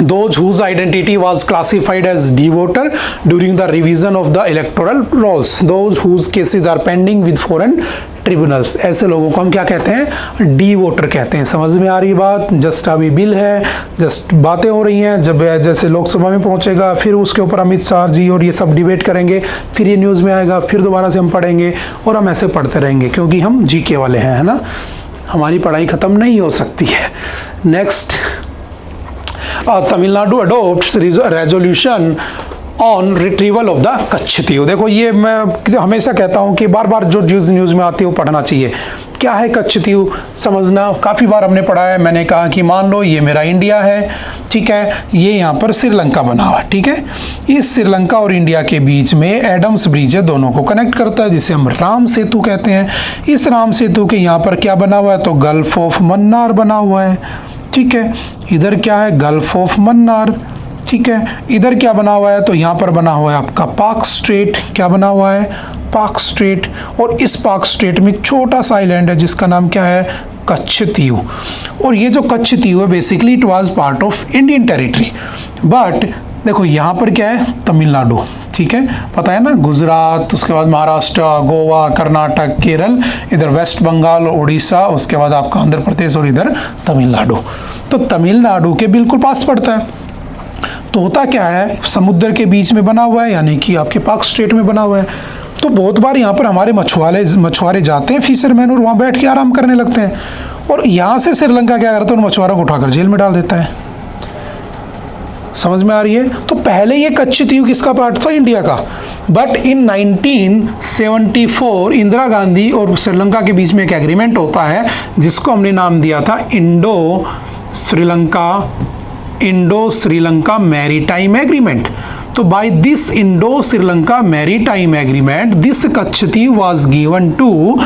Those whose identity was classified as D voter during the revision of the electoral rolls, those whose cases are pending with foreign tribunals, ऐसे लोगों को हम क्या कहते हैं? डी वोटर कहते हैं। समझ में आ रही बात? जस्ट अभी बिल है, जस्ट बातें हो रही हैं, जब जैसे लोकसभा में पहुंचेगा फिर उसके ऊपर अमित शाह जी और ये सब डिबेट करेंगे, फिर ये न्यूज़ में आएगा, फिर दोबारा से हम पढ़ेंगे और हम ऐसे पढ़ते रहेंगे क्योंकि हम जीके वाले हैं, है ना, हमारी पढ़ाई खत्म नहीं हो सकती है। Next, Tamil Nadu adopts resolution on retrieval of the Katchatheevu. देखो ये मैं हमेशा कहता हूँ कि बार बार जो न्यूज़ में आती है वो पढ़ना चाहिए। क्या है कच्छतीउ? समझना, काफ़ी बार हमने पढ़ा है। मैंने कहा कि मान लो ये मेरा इंडिया है, ठीक है, ये यहाँ पर श्रीलंका बना हुआ है, ठीक है। इस श्रीलंका और इंडिया के बीच में एडम्स ब्रिज है, दोनों को कनेक्ट करता है, जिसे हम राम सेतु कहते हैं। इस राम सेतु के यहाँ पर क्या बना हुआ है? तो गल्फ ऑफ मन्नार बना हुआ है, ठीक है। इधर क्या है? गल्फ ऑफ मन्नार, ठीक है। इधर क्या बना हुआ है? तो यहाँ पर बना हुआ है आपका पाक स्ट्रेट। क्या बना हुआ है? पाक स्ट्रेट। और इस पाक स्ट्रेट में एक छोटा सा आइलैंड है जिसका नाम क्या है? कच्छतीउ। और ये जो कच्छतीउ है basically it was part of Indian territory, but देखो यहाँ पर क्या है? तमिलनाडु, ठीक है, पता है ना, गुजरात, उसके बाद महाराष्ट्र, गोवा, कर्नाटक, केरल, इधर वेस्ट बंगाल, उड़ीसा, उसके बाद आपका आंध्र प्रदेश और इधर तमिलनाडु। तो तमिलनाडु के बिल्कुल पास पड़ता है। तो होता क्या है? समुद्र के बीच में बना हुआ है, यानी कि आपके पाक स्ट्रेट में बना हुआ है। तो बहुत बार यहाँ पर हमारे मछुआरे जाते हैं, फिशरमैन, और वहाँ बैठ के आराम करने लगते हैं। और यहाँ से श्रीलंका क्या करता है, उन मछुआरों को उठाकर जेल में डाल देता है। समझ में आ रही है? तो पहले ये कच्छतीव किसका पार्ट था? इंडिया का। बट इन 1974 इंदिरा गांधी और श्रीलंका के बीच में एक एग्रीमेंट होता है जिसको हमने नाम दिया था इंडो श्रीलंका मैरीटाइम एग्रीमेंट। तो by this Indo Sri Lanka maritime agreement this Katchatheevu was given to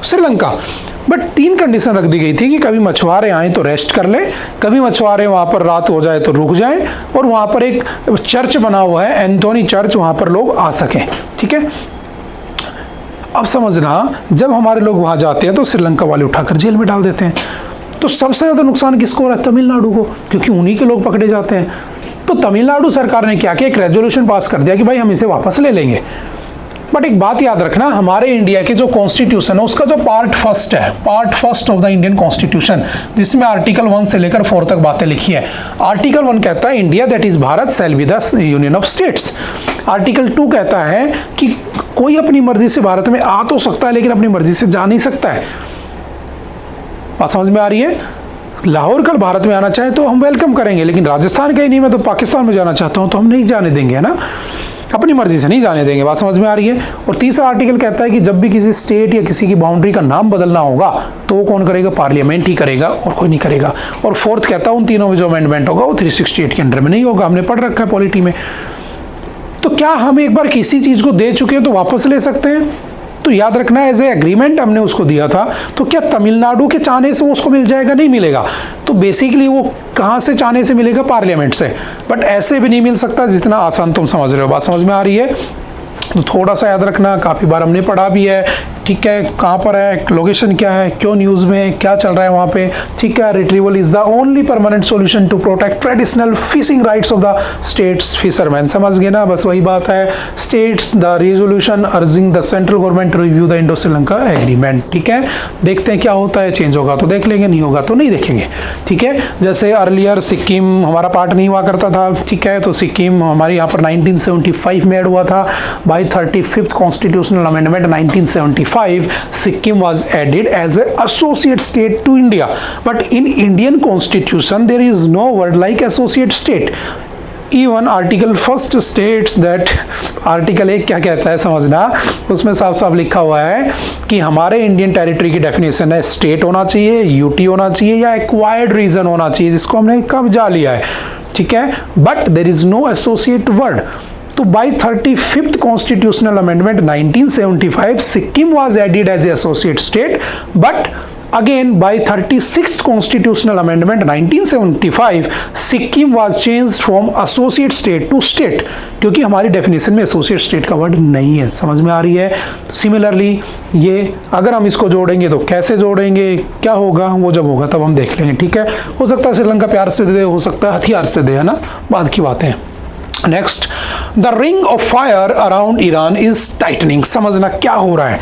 Sri Lanka. But 3 condition रख दी गई थी कि कभी मछुआरे आए तो रेस्ट कर ले, कभी मछुआरे वहाँ पर रात हो जाए तो रुक जाए, और वहाँ पर एक चर्च बना हुआ है एंथोनी चर्च, वहाँ पर लोग आ सकें। ठीक है, अब समझना, जब हमारे लोग वहाँ जाते हैं तो श्रीलंका वाले उठाकर जेल में डाल देते हैं। तो सबसे ज़्यादा नुकसान किसको हो रहा है? तमिलनाडु को, क्योंकि उन्हीं के लोग पकड़े जाते हैं। तो तमिलनाडु सरकार ने क्या किया, एक रेजोल्यूशन पास कर दिया कि भाई हम इसे वापस ले लेंगे। बट एक बात याद रखना, हमारे इंडिया के जो कॉन्स्टिट्यूशन है उसका जो पार्ट फर्स्ट है, part first of the Indian constitution, जिसमें आर्टिकल 1 से लेकर 4 तक बातें लिखी है। आर्टिकल 1 कहता है India that is Bharat shall be the union of states. Article 2 कहता है कि कोई अपनी मर्जी से भारत में आ तो सकता है लेकिन अपनी मर्जी से जा नहीं सकता है। बात समझ में आ रही है? लाहौर कल भारत में आना चाहे तो हम वेलकम करेंगे, लेकिन राजस्थान का ही नहीं, मैं तो पाकिस्तान में जाना चाहता हूं तो हम नहीं जाने देंगे, है ना, अपनी मर्जी से नहीं जाने देंगे। बात समझ में आ रही है? और तीसरा आर्टिकल कहता है कि जब भी किसी स्टेट या किसी की बाउंड्री का नाम बदलना होगा तो वो कौन करेगा? पार्लियामेंट ही करेगा और कोई नहीं करेगा। और फोर्थ कहता है उन तीनों में जो अमेंडमेंट होगा वो 368 के अंडर में नहीं होगा। हमने पढ़ रखा है पॉलिटी में। तो क्या हम एक बार किसी चीज को दे चुके हैं तो वापस ले सकते हैं? तो याद रखना, एज ए एग्रीमेंट हमने उसको दिया था, तो क्या तमिलनाडु के चाहने से उसको मिल जाएगा? नहीं मिलेगा। तो बेसिकली वो कहां से चाहने से मिलेगा? पार्लियामेंट से। बट ऐसे भी नहीं मिल सकता जितना आसान तुम समझ रहे हो। बात समझ में आ रही है? तो थोड़ा सा याद रखना, काफ़ी बार हमने पढ़ा भी है। ठीक है, कहाँ पर है, लोकेशन क्या है, क्यों न्यूज़ में, क्या चल रहा है वहाँ पे। ठीक है, retrieval is the only permanent solution to protect traditional fishing rights of the states fisherman. समझ गए ना? बस वही बात है। States the resolution urging the central government to review the Indo Sri Lanka agreement. ठीक है, देखते हैं क्या होता है। चेंज होगा तो देख लेंगे, नहीं होगा तो नहीं देखेंगे। ठीक है, जैसे अर्लियर सिक्किम हमारा पार्ट नहीं हुआ करता था। ठीक है, तो सिक्किम हमारे यहाँ पर 1975 में ऐड हुआ था। By 35th constitutional amendment 1975 Sikkim was added as an associate state to India. But in Indian constitution there is no word like associate state. Even article 1 states that, article 1 क्या कहता है समझना, उसमें साफ साफ लिखा हुआ है कि हमारे इंडियन टेरिटरी की डेफिनेशन है स्टेट होना चाहिए, यूटी होना चाहिए या एक्वायर्ड रीजन होना चाहिए जिसको हमने कब्जा लिया है। ठीक है, but there is no associate word. तो by 35th constitutional amendment 1975 Sikkim was added as a associate state, but again by 36th constitutional amendment 1975 Sikkim was changed from associate state to state, क्योंकि हमारी डेफिनेशन में एसोसिएट स्टेट का word नहीं है। समझ में आ रही है? सिमिलरली ये अगर हम इसको जोड़ेंगे तो कैसे जोड़ेंगे, क्या होगा, वो जब होगा तब हम देख लेंगे। ठीक है, हो सकता है श्रीलंका प्यार से दे, हो सकता है हथियार से दे, है ना, बाद की बातें। Next, the ring of fire around Iran is tightening. समझना क्या हो रहा है।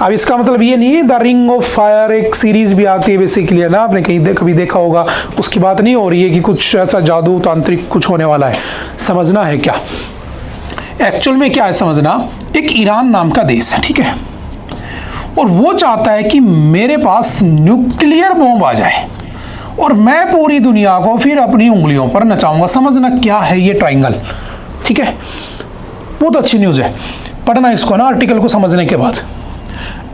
अब इसका मतलब ये नहीं है, द रिंग ऑफ फायर एक सीरीज भी आती है बेसिकली, है ना, आपने कहीं कभी देखा होगा, उसकी बात नहीं हो रही है कि कुछ ऐसा जादू तांत्रिक कुछ होने वाला है। समझना है क्या एक्चुअल में क्या है समझना। एक ईरान नाम का देश है, ठीक है, और वो चाहता है कि मेरे पास न्यूक्लियर बॉम्ब आ जाए और मैं पूरी दुनिया को फिर अपनी उंगलियों पर नचाऊंगा। समझना क्या है ये ट्रायंगल। ठीक है, बहुत अच्छी न्यूज़ है, पढ़ना इसको ना आर्टिकल को समझने के बाद।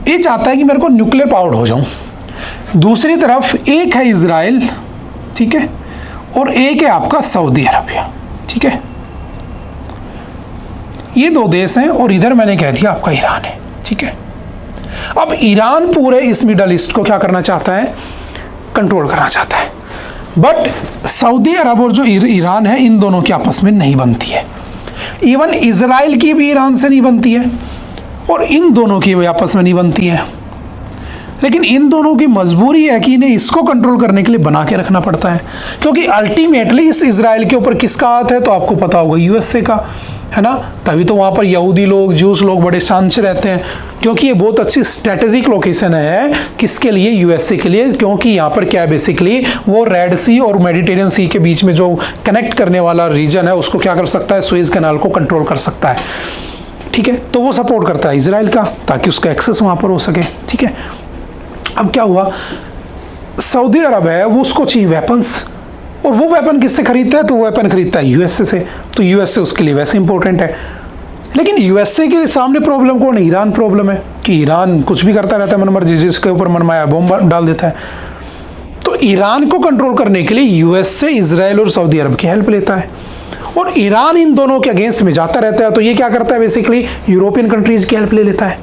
ये चाहता है कि मेरे को न्यूक्लियर पावर्ड हो जाऊं। दूसरी तरफ एक है इजराइल, ठीक है, और एक है आपका सऊदी अरबिया। ठीक है, ये दो देश हैं और इधर मैंने कह दिया आपका ईरान है। ठीक है, अब ईरान पूरे इस मिडल ईस्ट को क्या करना चाहता है, कंट्रोल करना चाहता है। बट सऊदी अरब और जो ईरान है, इन दोनों की आपस में नहीं बनती है। इवन इजराइल की भी ईरान से नहीं बनती है और इन दोनों की भी आपस में नहीं बनती है। लेकिन इन दोनों की मजबूरी है कि इन्हें इसको कंट्रोल करने के लिए बना के रखना पड़ता है, क्योंकि अल्टीमेटली इस इजराइल के ऊपर किसका हाथ है तो आपको पता होगा, यूएसए का, है ना। तभी तो वहाँ पर यहूदी लोग, जूस लोग बड़े शान से रहते हैं, क्योंकि ये बहुत अच्छी स्ट्रेटेजिक लोकेशन है किसके लिए, यूएसए के लिए। क्योंकि यहाँ पर क्या है बेसिकली, वो रेड सी और मेडिटेरियन सी के बीच में जो कनेक्ट करने वाला रीजन है उसको क्या कर सकता है, सुएज कैनाल को कंट्रोल कर सकता है। ठीक है, तो वो सपोर्ट करता है इजराइल का ताकि उसका एक्सेस वहाँ पर हो सके। ठीक है, अब क्या हुआ, सऊदी अरब है वो उसको चाहिए वेपन्स, और वो वेपन किससे खरीदता है? तो वो वेपन खरीदता है यूएसए से, तो यूएसए उसके लिए वैसे इंपॉर्टेंट है। लेकिन यूएसए के सामने प्रॉब्लम कौन है? ईरान प्रॉब्लम है कि ईरान कुछ भी करता रहता है मनमर्जी, जिसके ऊपर मनमाया बम डाल देता है। तो ईरान को कंट्रोल करने के लिए यूएसए, इजराइल और सऊदी अरब की हेल्प लेता है, और ईरान इन दोनों के अगेंस्ट में जाता रहता है। तो ये क्या करता है? बेसिकली यूरोपियन कंट्रीज की हेल्प ले लेता है।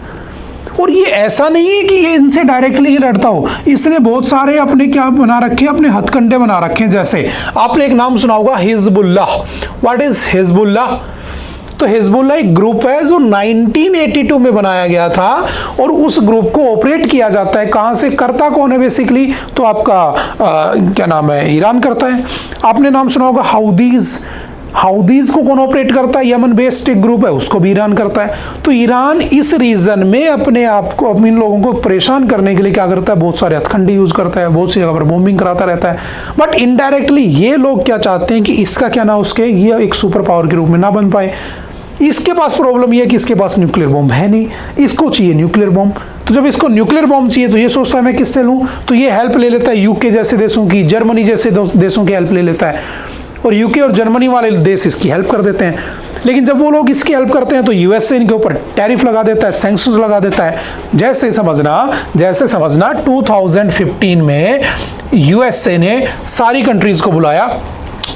और ये ऐसा नहीं है कि ये इनसे डायरेक्टली ही लड़ता हो, इसने बहुत सारे अपने क्या बना रखे हैं, अपने हथकंडे बना रखे हैं। जैसे आपने एक नाम सुना होगा हिजबुल्लाह। What is Hezbollah? तो हिजबुल्लाह एक ग्रुप है जो 1982 में बनाया गया था, और उस ग्रुप को ऑपरेट किया जाता है कहां से? करता कौन है बेसिकली? तो आपका क्या नाम है, ईरान करता है। आपने नाम सुना होगा हाउदीज। हाउदीज को कौन ऑपरेट करता है? यमन बेस्ड एक ग्रुप है, उसको भी ईरान करता है। तो ईरान इस रीजन में अपने आप को, अपने लोगों को परेशान करने के लिए क्या करता है? बहुत सारे हथकंडे यूज करता है, बहुत सी जगह पर बॉम्बिंग कराता रहता है। बट इनडायरेक्टली ये लोग क्या चाहते हैं कि इसका क्या ना, उसके ये एक सुपर पावर के रूप में ना बन पाए। इसके पास प्रॉब्लम ये है कि इसके पास न्यूक्लियर बॉम्ब है नहीं, इसको चाहिए न्यूक्लियर बॉम्ब। तो जब इसको न्यूक्लियर बॉम्ब चाहिए तो ये सोचता है मैं किससे लूं? तो ये हेल्प ले लेता है यूके जैसे देशों की, जर्मनी जैसे देशों की हेल्प ले लेता है, और यूके और जर्मनी वाले देश इसकी हेल्प कर देते हैं। लेकिन जब वो लोग इसकी हेल्प करते हैं तो यूएसए इनके ऊपर टैरिफ लगा देता है, सैंक्शंस लगा देता है। जैसे समझना 2015 में यूएसए ने सारी कंट्रीज को बुलाया,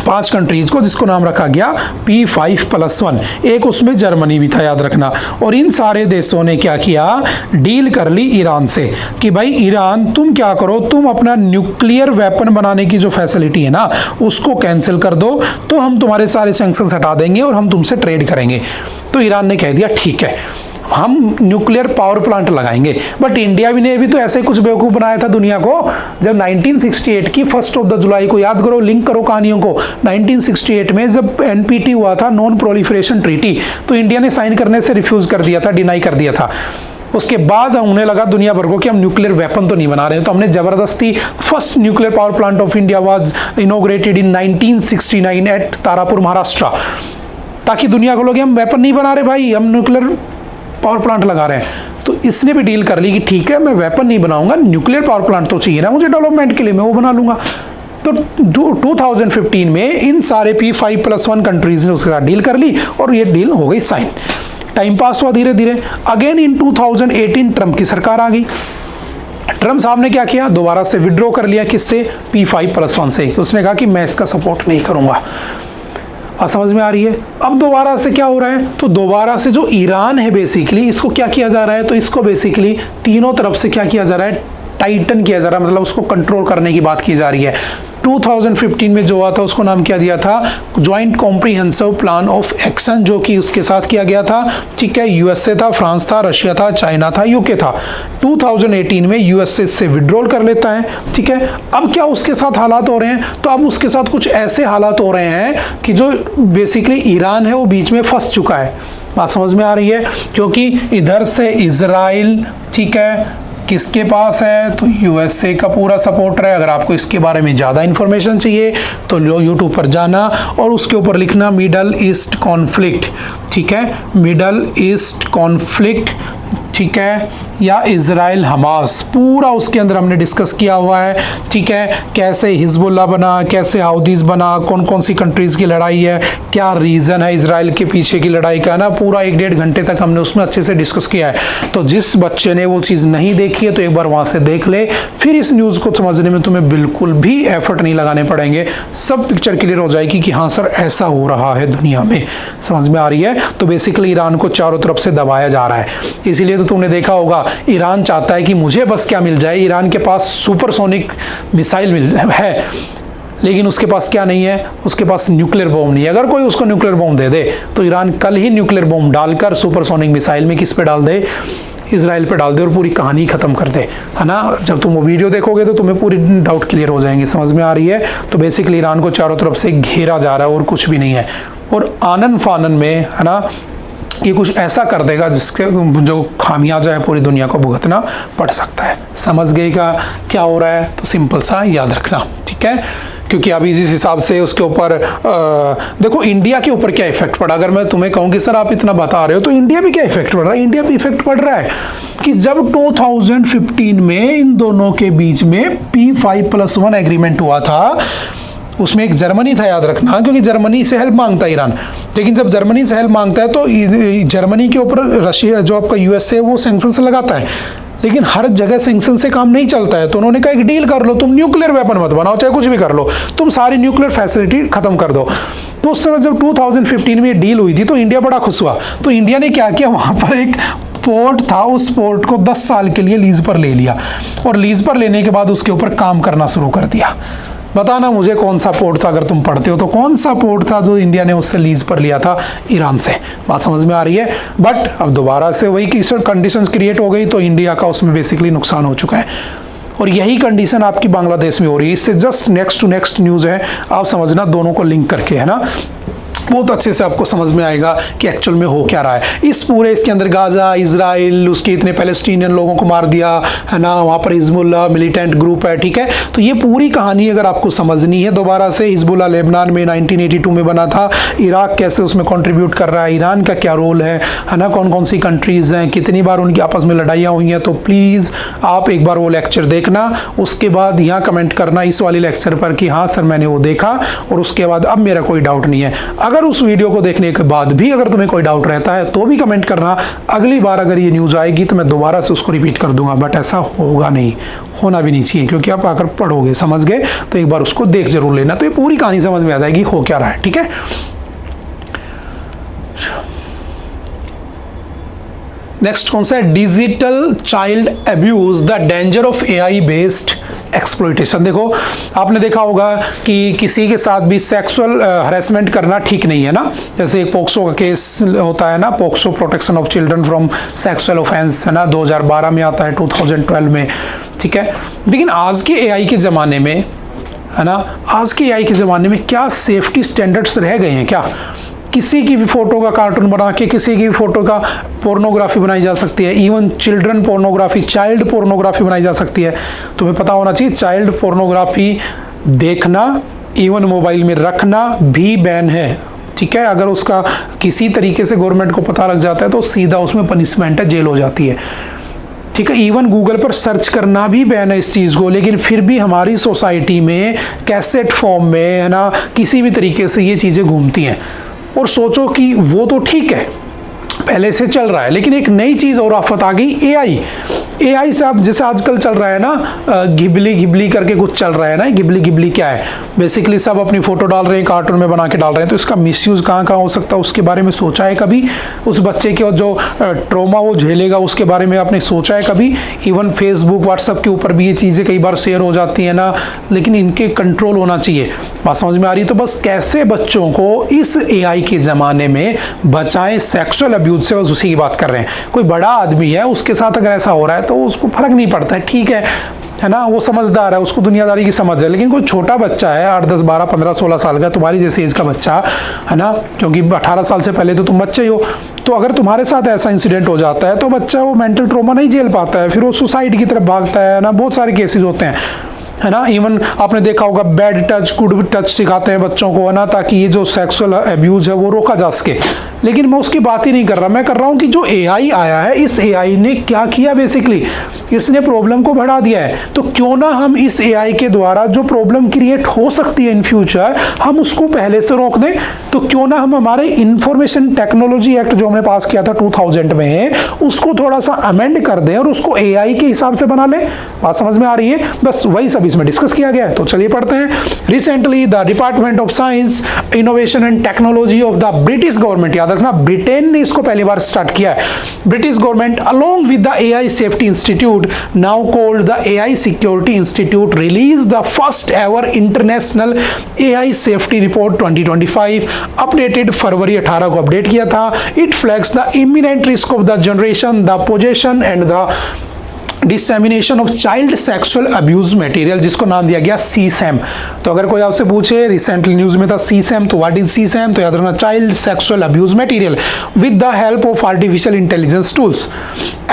5 कंट्रीज को, जिसको नाम रखा गया P5+1। एक उसमें जर्मनी भी था, याद रखना। और इन सारे देशों ने क्या किया? डील कर ली ईरान से कि भाई ईरान तुम क्या करो, तुम अपना न्यूक्लियर वेपन बनाने की जो फैसिलिटी है ना उसको कैंसिल कर दो, तो हम तुम्हारे सारे सैंक्शंस हटा देंगे और हम तुमसे ट्रेड करेंगे। तो ईरान ने कह दिया ठीक है, हम न्यूक्लियर पावर प्लांट लगाएंगे। बट इंडिया ने भी तो ऐसे कुछ बेवकूफ़ बनाया था दुनिया को। जब 1968 की 1 जुलाई को, याद करो, लिंक करो कहानियों को, 1968 में जब NPT हुआ था, नॉन प्रोलिफरेशन ट्रीटी, तो इंडिया ने साइन करने से रिफ्यूज कर दिया था, डिनाई कर दिया था। उसके बाद उन्हें लगा दुनिया भर को कि हम न्यूक्लियर वेपन तो नहीं बना रहे हैं, तो हमने जबरदस्ती first nuclear power plant of India was inaugurated in 1969 at Tarapur, Maharashtra, ताकि दुनिया को लगे हम वेपन नहीं बना रहे भाई, हम न्यूक्लियर पावर प्लांट लगा रहे हैं। तो इसने भी डील कर ली कि ठीक है, मैं वेपन नहीं बनाऊंगा, न्यूक्लियर पावर प्लांट तो चाहिए ना मुझे डेवलपमेंट के लिए, मैं वो बना लूंगा। तो 2015 में इन सारे P5+1 कंट्रीज ने उसके साथ डील कर ली, और ये डील हो गई साइन। टाइम पास हुआ धीरे धीरे। अगेन इन 2018 ट्रंप की सरकार आ गई। ट्रंप साहब ने क्या किया? दोबारा से विड्रॉ कर लिया। किससे? P5+1 से। उसने कहा कि मैं इसका सपोर्ट नहीं करूंगा। समझ में आ रही है? अब दोबारा से क्या हो रहा है? तो दोबारा से जो ईरान है बेसिकली, इसको क्या किया जा रहा है? तो इसको बेसिकली तीनों तरफ से क्या किया जा रहा है? टाइटन किया जा रहा है, मतलब उसको कंट्रोल करने की बात की जा रही है। 2015 में जो हुआ था उसको नाम क्या दिया था? Joint comprehensive plan of action, जो कि उसके साथ किया गया था। ठीक है, यूएसए था, फ्रांस था, रशिया था, चाइना था, यूके था। 2018 में यूएसए से विड्रॉल कर लेता है। ठीक है, अब क्या उसके साथ हालात हो रहे हैं? तो अब उसके साथ कुछ ऐसे हालात हो रहे हैं कि जो बेसिकली ईरान है वो बीच में फंस चुका है। बात समझ में आ रही है? क्योंकि इधर से इजराइल, ठीक है, किसके पास है? तो यूएसए का पूरा सपोर्टर है। अगर आपको इसके बारे में ज़्यादा इन्फॉर्मेशन चाहिए तो यूट्यूब पर जाना और उसके ऊपर लिखना मिडल ईस्ट कॉन्फ्लिक्ट। ठीक है, मिडल ईस्ट कॉन्फ्लिक्ट, ठीक है, या इजराइल हमास, पूरा उसके अंदर हमने डिस्कस किया हुआ है। ठीक है, कैसे हिजबुल्लाह बना, कैसे हाउदीज बना, कौन कौन सी कंट्रीज़ की लड़ाई है, क्या रीज़न है इजराइल के पीछे की लड़ाई का ना, पूरा 1-1.5 घंटे तक हमने उसमें अच्छे से डिस्कस किया है। तो जिस बच्चे ने वो चीज़ नहीं देखी है तो एक बार वहाँ से देख ले, फिर इस न्यूज़ को समझने में तुम्हें बिल्कुल भी एफर्ट नहीं लगाने पड़ेंगे, सब पिक्चर क्लियर हो जाएगी कि हाँ सर ऐसा हो रहा है दुनिया में। समझ में आ रही है? तो बेसिकली ईरान को चारों तरफ से दबाया जा रहा है। इसीलिए तो तुमने देखा होगा ईरान चाहता है कि मुझे बस क्या मिल जाए, ईरान के पास सुपरसोनिक मिसाइल है, लेकिन उसके पास क्या नहीं है? उसके पास न्यूक्लियर बॉम्ब नहीं है। अगर कोई उसको न्यूक्लियर बॉम्ब दे दे तो ईरान कल ही न्यूक्लियर बॉम्ब डालकर सुपरसोनिक मिसाइल में किस पे डाल दे? इजराइल पे डाल दे और पूरी कहानी खत्म कर दे, है ना। जब तुम वो वीडियो देखोगे तो तुम्हें पूरी डाउट क्लियर हो जाएंगे। समझ में आ रही है? तो बेसिकली ईरान को चारों तरफ से घेरा जा रहा है और कुछ भी नहीं है, और आनन फानन में, है ना, ये कुछ ऐसा कर देगा जिसके जो खामियाजा है पूरी दुनिया को भुगतना पड़ सकता है। समझ गए का क्या हो रहा है? तो सिंपल सा याद रखना, ठीक है, क्योंकि अब इस हिसाब से उसके ऊपर देखो इंडिया के ऊपर क्या इफेक्ट पड़ा। अगर मैं तुम्हें कहूँ कि सर आप इतना बता रहे हो तो इंडिया भी क्या इफेक्ट पड़ रहा है, इंडिया भी इफेक्ट पड़ रहा है कि जब 2015 में इन दोनों के बीच में P5+1 एग्रीमेंट हुआ था, उसमें एक जर्मनी था, याद रखना, क्योंकि जर्मनी से हेल्प मांगता है ईरान। लेकिन जब जर्मनी से हेल्प मांगता है तो जर्मनी के ऊपर रशिया जो आपका यूएसए वो सैंक्शंस लगाता है, लेकिन हर जगह सैंक्शन से काम नहीं चलता है। तो उन्होंने कहा एक डील कर लो, तुम न्यूक्लियर वेपन मत बनाओ, चाहे कुछ भी कर लो, तुम सारी न्यूक्लियर फैसिलिटी खत्म कर दो। तो उस समय जब 2015 में डील हुई थी तो इंडिया बड़ा खुश हुआ। तो इंडिया ने क्या किया, वहां पर एक पोर्ट था, उस पोर्ट को 10 साल के लिए लीज पर ले लिया और लीज पर लेने के बाद उसके ऊपर काम करना शुरू कर दिया। बताना मुझे कौन सा पोर्ट था, अगर तुम पढ़ते हो तो कौन सा पोर्ट था जो इंडिया ने उससे लीज पर लिया था ईरान से। बात समझ में आ रही है। बट अब दोबारा से वही कंडीशंस क्रिएट हो गई तो इंडिया का उसमें बेसिकली नुकसान हो चुका है और यही कंडीशन आपकी बांग्लादेश में हो रही है। इससे just next to next news है, आप समझना दोनों को लिंक करके, है ना, बहुत अच्छे से आपको समझ में आएगा कि एक्चुअल में हो क्या रहा है। इस पूरे इसके अंदर गाजा, इजराइल, उसके इतने पैलेस्टीनियन लोगों को मार दिया है ना, वहाँ पर हिजबुल्लाह मिलिटेंट ग्रुप है, ठीक है। तो ये पूरी कहानी अगर आपको समझनी है दोबारा से, हिजबुल्लाह लेबनान में 1982 में बना था, इराक कैसे उसमें कंट्रीब्यूट कर रहा है, ईरान का क्या रोल है ना, कौन कौन सी कंट्रीज़ हैं, कितनी बार उनकी आपस में लड़ाइयाँ हुई हैं, तो प्लीज़ आप एक बार वो लेक्चर देखना, उसके बाद यहाँ कमेंट करना इस वाली लेक्चर पर कि हाँ सर मैंने वो देखा और उसके बाद अब मेरा कोई डाउट नहीं है। अगर उस वीडियो को देखने के बाद भी अगर तुम्हें कोई डाउट रहता है तो भी कमेंट करना। अगली बार अगर ये न्यूज़ आएगी तो मैं दोबारा से उसको रिपीट कर दूंगा, बट ऐसा होगा नहीं, होना भी नहीं चाहिए, क्योंकि आप अगर पढ़ोगे समझ गए तो एक बार उसको देख जरूर लेना, तो ये पूरी कहानी समझ में आ जाएगी हो क्या रहा है, ठीक है। नेक्स्ट कौन सा है, digital child abuse the danger of AI based exploitation. देखो आपने देखा होगा कि किसी के साथ भी सेक्सुअल हरेसमेंट करना ठीक नहीं है ना, जैसे एक पोक्सो का केस होता है ना, POCSO protection of children from sexual offence, है ना, 2012 में आता है, 2012 में, ठीक है। लेकिन आज के एआई के ज़माने में, है ना, आज के एआई के ज़माने में क्या सेफ्टी स्टैंडर्ड्स रह गए हैं क्या? किसी की भी फोटो का कार्टून बना के किसी की भी फोटो का पोर्नोग्राफी बनाई जा सकती है, even children pornography, child pornography बनाई जा सकती है। तुम्हें पता होना चाहिए चाइल्ड पोर्नोग्राफी देखना, इवन मोबाइल में रखना भी बैन है, ठीक है। अगर उसका किसी तरीके से गवर्नमेंट को पता लग जाता है तो सीधा उसमें पनिशमेंट है, जेल हो जाती है, ठीक है। इवन गूगल पर सर्च करना भी बैन है इस चीज़ को, लेकिन फिर भी हमारी सोसाइटी में कैसेट फॉर्म में, है ना, किसी भी तरीके से ये चीज़ें घूमती हैं। और सोचो कि वो तो ठीक है पहले से चल रहा है, लेकिन एक नई चीज़ और आफत आ गई, एआई से। आप जैसे आजकल चल रहा है ना, घिबली करके कुछ चल रहा है ना, घिबली क्या है, बेसिकली सब अपनी फोटो डाल रहे हैं, कार्टून में बना के डाल रहे हैं, तो इसका मिसयूज़ कहाँ हो सकता है उसके बारे में सोचा है कभी? उस बच्चे के जो ट्रॉमा वो झेलेगा उसके बारे में आपने सोचा है कभी? इवन फेसबुक व्हाट्सएप के ऊपर भी ये चीज़ें कई बार शेयर हो जाती है ना, लेकिन इनके कंट्रोल होना चाहिए। बात समझ में आ रही है? तो बस कैसे बच्चों को इस एआई के ज़माने में बचाएं सेक्सुअल अब्यूज से, बस उसी की बात कर रहे हैं। कोई बड़ा आदमी है उसके साथ अगर ऐसा हो रहा है तो उसको फर्क नहीं पड़ता है, ठीक है ना, वो समझदार है, उसको दुनियादारी की समझ है। लेकिन कोई छोटा बच्चा है 8, 10, 12, 15, 16 साल का, तुम्हारी जैसी एज का बच्चा, है ना, क्योंकि 18 साल से पहले तो तुम बच्चे ही हो, तो अगर तुम्हारे साथ ऐसा इंसिडेंट हो जाता है तो बच्चा वो मेंटल ट्रॉमा नहीं झेल पाता है, फिर वो सुसाइड की तरफ भागता है ना, बहुत सारे केसेस होते हैं, है ना। इवन आपने देखा होगा बैड टच गुड टच सिखाते हैं बच्चों को, है ना, ताकि ये जो सेक्सुअल अब्यूज है वो रोका जा सके। लेकिन मैं उसकी बात ही नहीं कर रहा, मैं कर रहा हूँ कि जो एआई आया है, इस एआई ने क्या किया, बेसिकली इसने प्रॉब्लम को बढ़ा दिया है। तो क्यों ना हम इस एआई के द्वारा जो प्रॉब्लम क्रिएट हो सकती है इन फ्यूचर, हम उसको पहले से रोक दें। तो क्यों ना हम हमारे इंफॉर्मेशन टेक्नोलॉजी एक्ट जो हमने पास किया था 2000 में, उसको थोड़ा सा अमेंड कर दें और उसको एआई के हिसाब से बना लें। बात समझ में आ रही है? बस वही सब इसमें डिस्कस किया गया है। तो चलिए पढ़ते हैं। Recently the department of science, innovation and technology of the British government, याद रखना ब्रिटेन ने इसको पहली बार स्टार्ट किया है, British government along with the AI safety institute now called the AI Security Institute released the first ever international AI safety report 2025 updated फरवरी 18 को update किया था। It flags the imminent risk of the generation, the possession and the dissemination of child sexual abuse material, जिसको नाम दिया गया सीसैम। तो अगर कोई आपसे पूछे रिसेंटली न्यूज में था सीसैम, तो व्हाट इज सीसैम, तो याद रखना child sexual abuse material with the help of artificial intelligence tools.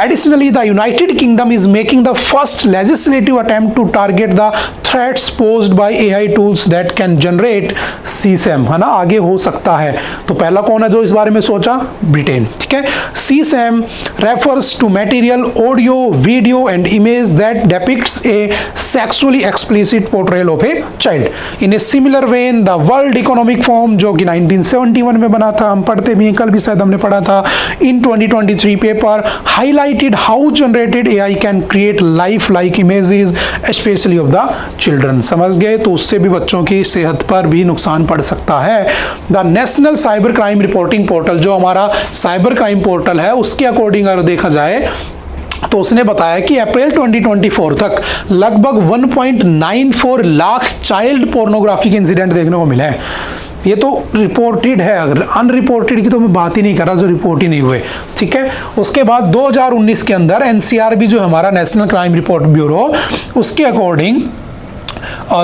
Additionally, the United Kingdom is making the first legislative attempt to target the threats posed by AI tools that can generate CSAM, है ना, आगे हो सकता है। तो पहला कौन है जो इस बारे में सोचा? ब्रिटेन, ठीक है। CSAM refers to material, audio, video and image that depicts a sexually explicit portrayal of a child. In a similar vein, the World Economic Forum, जो कि 1971 में बना था, हम पढ़ते भी हैं, कल भी शायद हमने पढ़ा था, in 2023 paper highlighted how generated AI can create life-like images, especially of the children। समझ गए? तो उससे भी बच्चों की सेहत पर भी नुकसान पड़ सकता है। The national cyber crime reporting portal, जो हमारा साइबर क्राइम पोर्टल है, उसके अकॉर्डिंग अगर देखा जाए तो उसने बताया कि अप्रैल 2024 तक लगभग 1.94 लाख चाइल्ड पोर्नोग्राफी के इंसिडेंट देखने को मिले हैं। ये तो रिपोर्टेड है, अगर अनरिपोर्टेड की तो मैं बात ही नहीं कर रहा, जो रिपोर्ट ही नहीं हुए, ठीक है। उसके बाद 2019 के अंदर एनसीआरबी, जो हमारा नेशनल क्राइम रिपोर्ट ब्यूरो, उसके according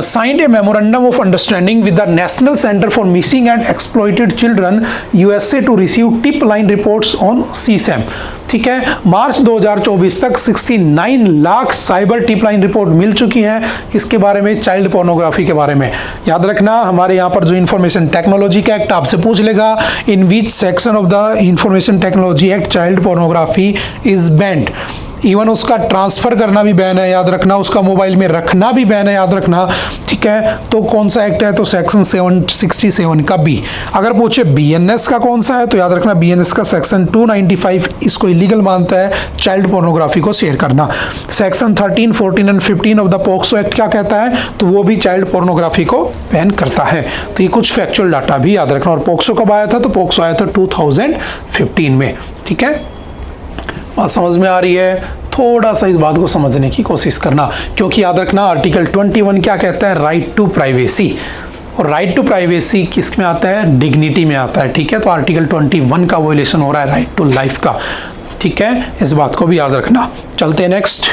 signed a memorandum of understanding with the National Center for Missing and Exploited Children USA to receive tip line reports on CSAM, ठीक है। मार्च 2024 तक 69 lakh cyber tip line report मिल चुकी हैं इसके बारे में, चाइल्ड पोर्नोग्राफी के बारे में। याद रखना, हमारे यहाँ पर जो इंफॉर्मेशन टेक्नोलॉजी का एक्ट आपसे पूछ लेगा, in which section of the information technology act child pornography is banned. Even उसका ट्रांसफर करना भी बैन है, याद रखना, उसका मोबाइल में रखना भी बैन है, याद रखना, ठीक है। तो कौन सा एक्ट है? तो सेक्शन 767 का बी। अगर पूछे बीएनएस का कौन सा है, तो याद रखना बीएनएस का सेक्शन 295 इसको इलीगल मानता है चाइल्ड पोर्नोग्राफी को शेयर करना। Section 13, 14 and 15 of the POCSO act क्या कहता है? तो वो भी चाइल्ड पोर्नोग्राफी को बैन करता है। तो ये कुछ फैक्चुअल डाटा भी याद रखना। और पोक्सो कब आया था? तो पोक्सो आया था 2015 में, ठीक है। बात समझ में आ रही है? थोड़ा सा इस बात को समझने की कोशिश करना, क्योंकि याद रखना आर्टिकल 21 क्या कहता है? Right to privacy. और राइट टू प्राइवेसी किस में आता है? डिग्निटी में आता है, ठीक है। तो आर्टिकल 21 का वोलेशन हो रहा है राइट टू लाइफ का, ठीक है। इस बात को भी याद रखना। चलते हैं next.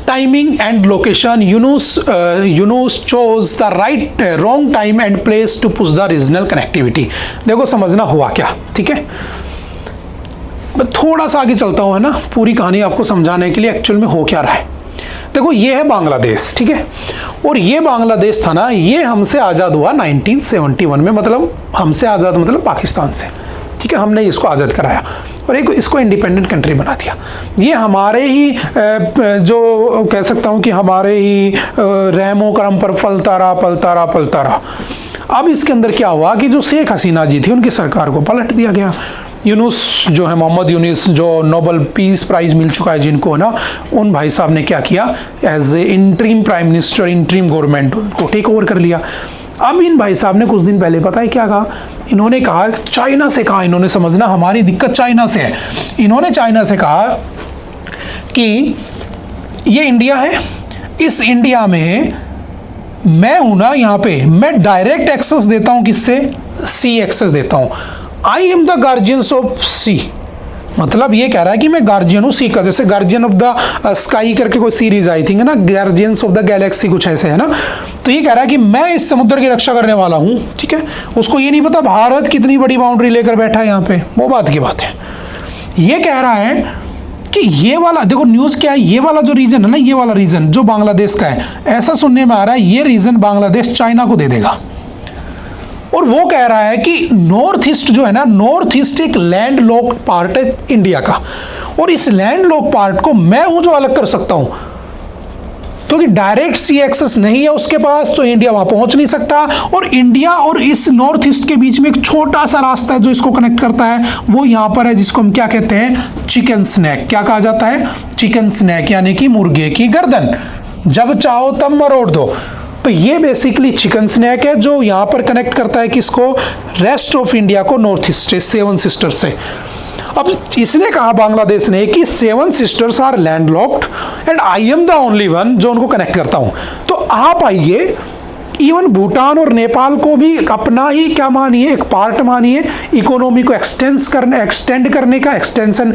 Timing and location, Yunus chose the right wrong time and place to push the regional connectivity. देखो समझना हुआ क्या, ठीक है। मैं थोड़ा सा आगे चलता हूँ, है ना, पूरी कहानी आपको समझाने के लिए एक्चुअल में हो क्या रहा है। देखो ये है बांग्लादेश, ठीक है। और ये बांग्लादेश था ना, ये हमसे आज़ाद हुआ 1971 में, मतलब हमसे आज़ाद मतलब पाकिस्तान से, ठीक है। हमने इसको आज़ाद कराया और एक इसको इंडिपेंडेंट कंट्री बना दिया। ये हमारे ही जो कह सकता हूँ कि हमारे ही रहमो करम पर पलता रहा। अब इसके अंदर क्या हुआ कि जो शेख हसीना जी थी, उनकी सरकार को पलट दिया गया। यूनुस जो है, मोहम्मद यूनुस, जो नोबेल पीस प्राइज मिल चुका है जिनको, ना, उन भाई साहब ने क्या किया, as a interim prime minister, interim government को टेक ओवर कर लिया। अब इन भाई साहब ने कुछ दिन पहले पता है क्या कहा? इन्होंने कहा, चाइना से कहा, इन्होंने, समझना हमारी दिक्कत चाइना से है, इन्होंने चाइना से कहा कि ये इंडिया है, इस इंडिया में मैं हूं ना, यहाँ पे मैं डायरेक्ट एक्सेस देता हूं, किससे? सी एक्सेस देता हूं। I am the guardians of sea, मतलब ये कह रहा है कि मैं गार्जियन हूँ सी का। जैसे गार्जियन ऑफ द स्काई करके कोई सीरीज आई थी ना, गार्जियंस ऑफ द गैलेक्सी, कुछ ऐसे है ना। तो ये कह रहा है कि मैं इस समुद्र की रक्षा करने वाला हूँ, ठीक है। उसको ये नहीं पता भारत कितनी बड़ी बाउंड्री लेकर बैठा है यहाँ पे, वो बात की बात है। ये कह रहा है कि ये वाला, देखो न्यूज़ क्या है, ये वाला जो रीजन है ना, ये वाला रीजन जो बांग्लादेश का है, ऐसा सुनने में आ रहा है ये रीजन बांग्लादेश चाइना को दे देगा। और वो कह रहा है कि नॉर्थ ईस्ट जो है ना, नॉर्थ ईस्ट एक लैंड लॉक पार्ट है इंडिया का, और इस लैंड लॉक पार्ट को मैं हूं जो अलग कर सकता हूं, क्योंकि डायरेक्ट सी एक्सेस नहीं है उसके पास, तो इंडिया वहां पहुंच नहीं सकता। और इंडिया और इस नॉर्थ ईस्ट के बीच में एक छोटा सा रास्ता है जो इसको कनेक्ट करता है, वो यहां पर है, जिसको हम क्या कहते हैं? Chicken snack. क्या कहा जाता है? चिकन स्नैक, यानी कि मुर्गे की गर्दन, जब चाहो तब मरोड़ दो। तो ये बेसिकली चिकन स्नैक है जो यहाँ पर कनेक्ट करता है किसको? रेस्ट ऑफ इंडिया को नॉर्थ ईस्ट से, 7 सिस्टर्स से। अब इसने कहा बांग्लादेश ने कि 7 sisters are landlocked and I am the only one जो उनको कनेक्ट करता हूं। तो आप आइए इवन भूटान और नेपाल को भी अपना ही क्या मानिए, एक पार्ट मानिए, इकोनॉमी को एक्सटेंड करने का, extension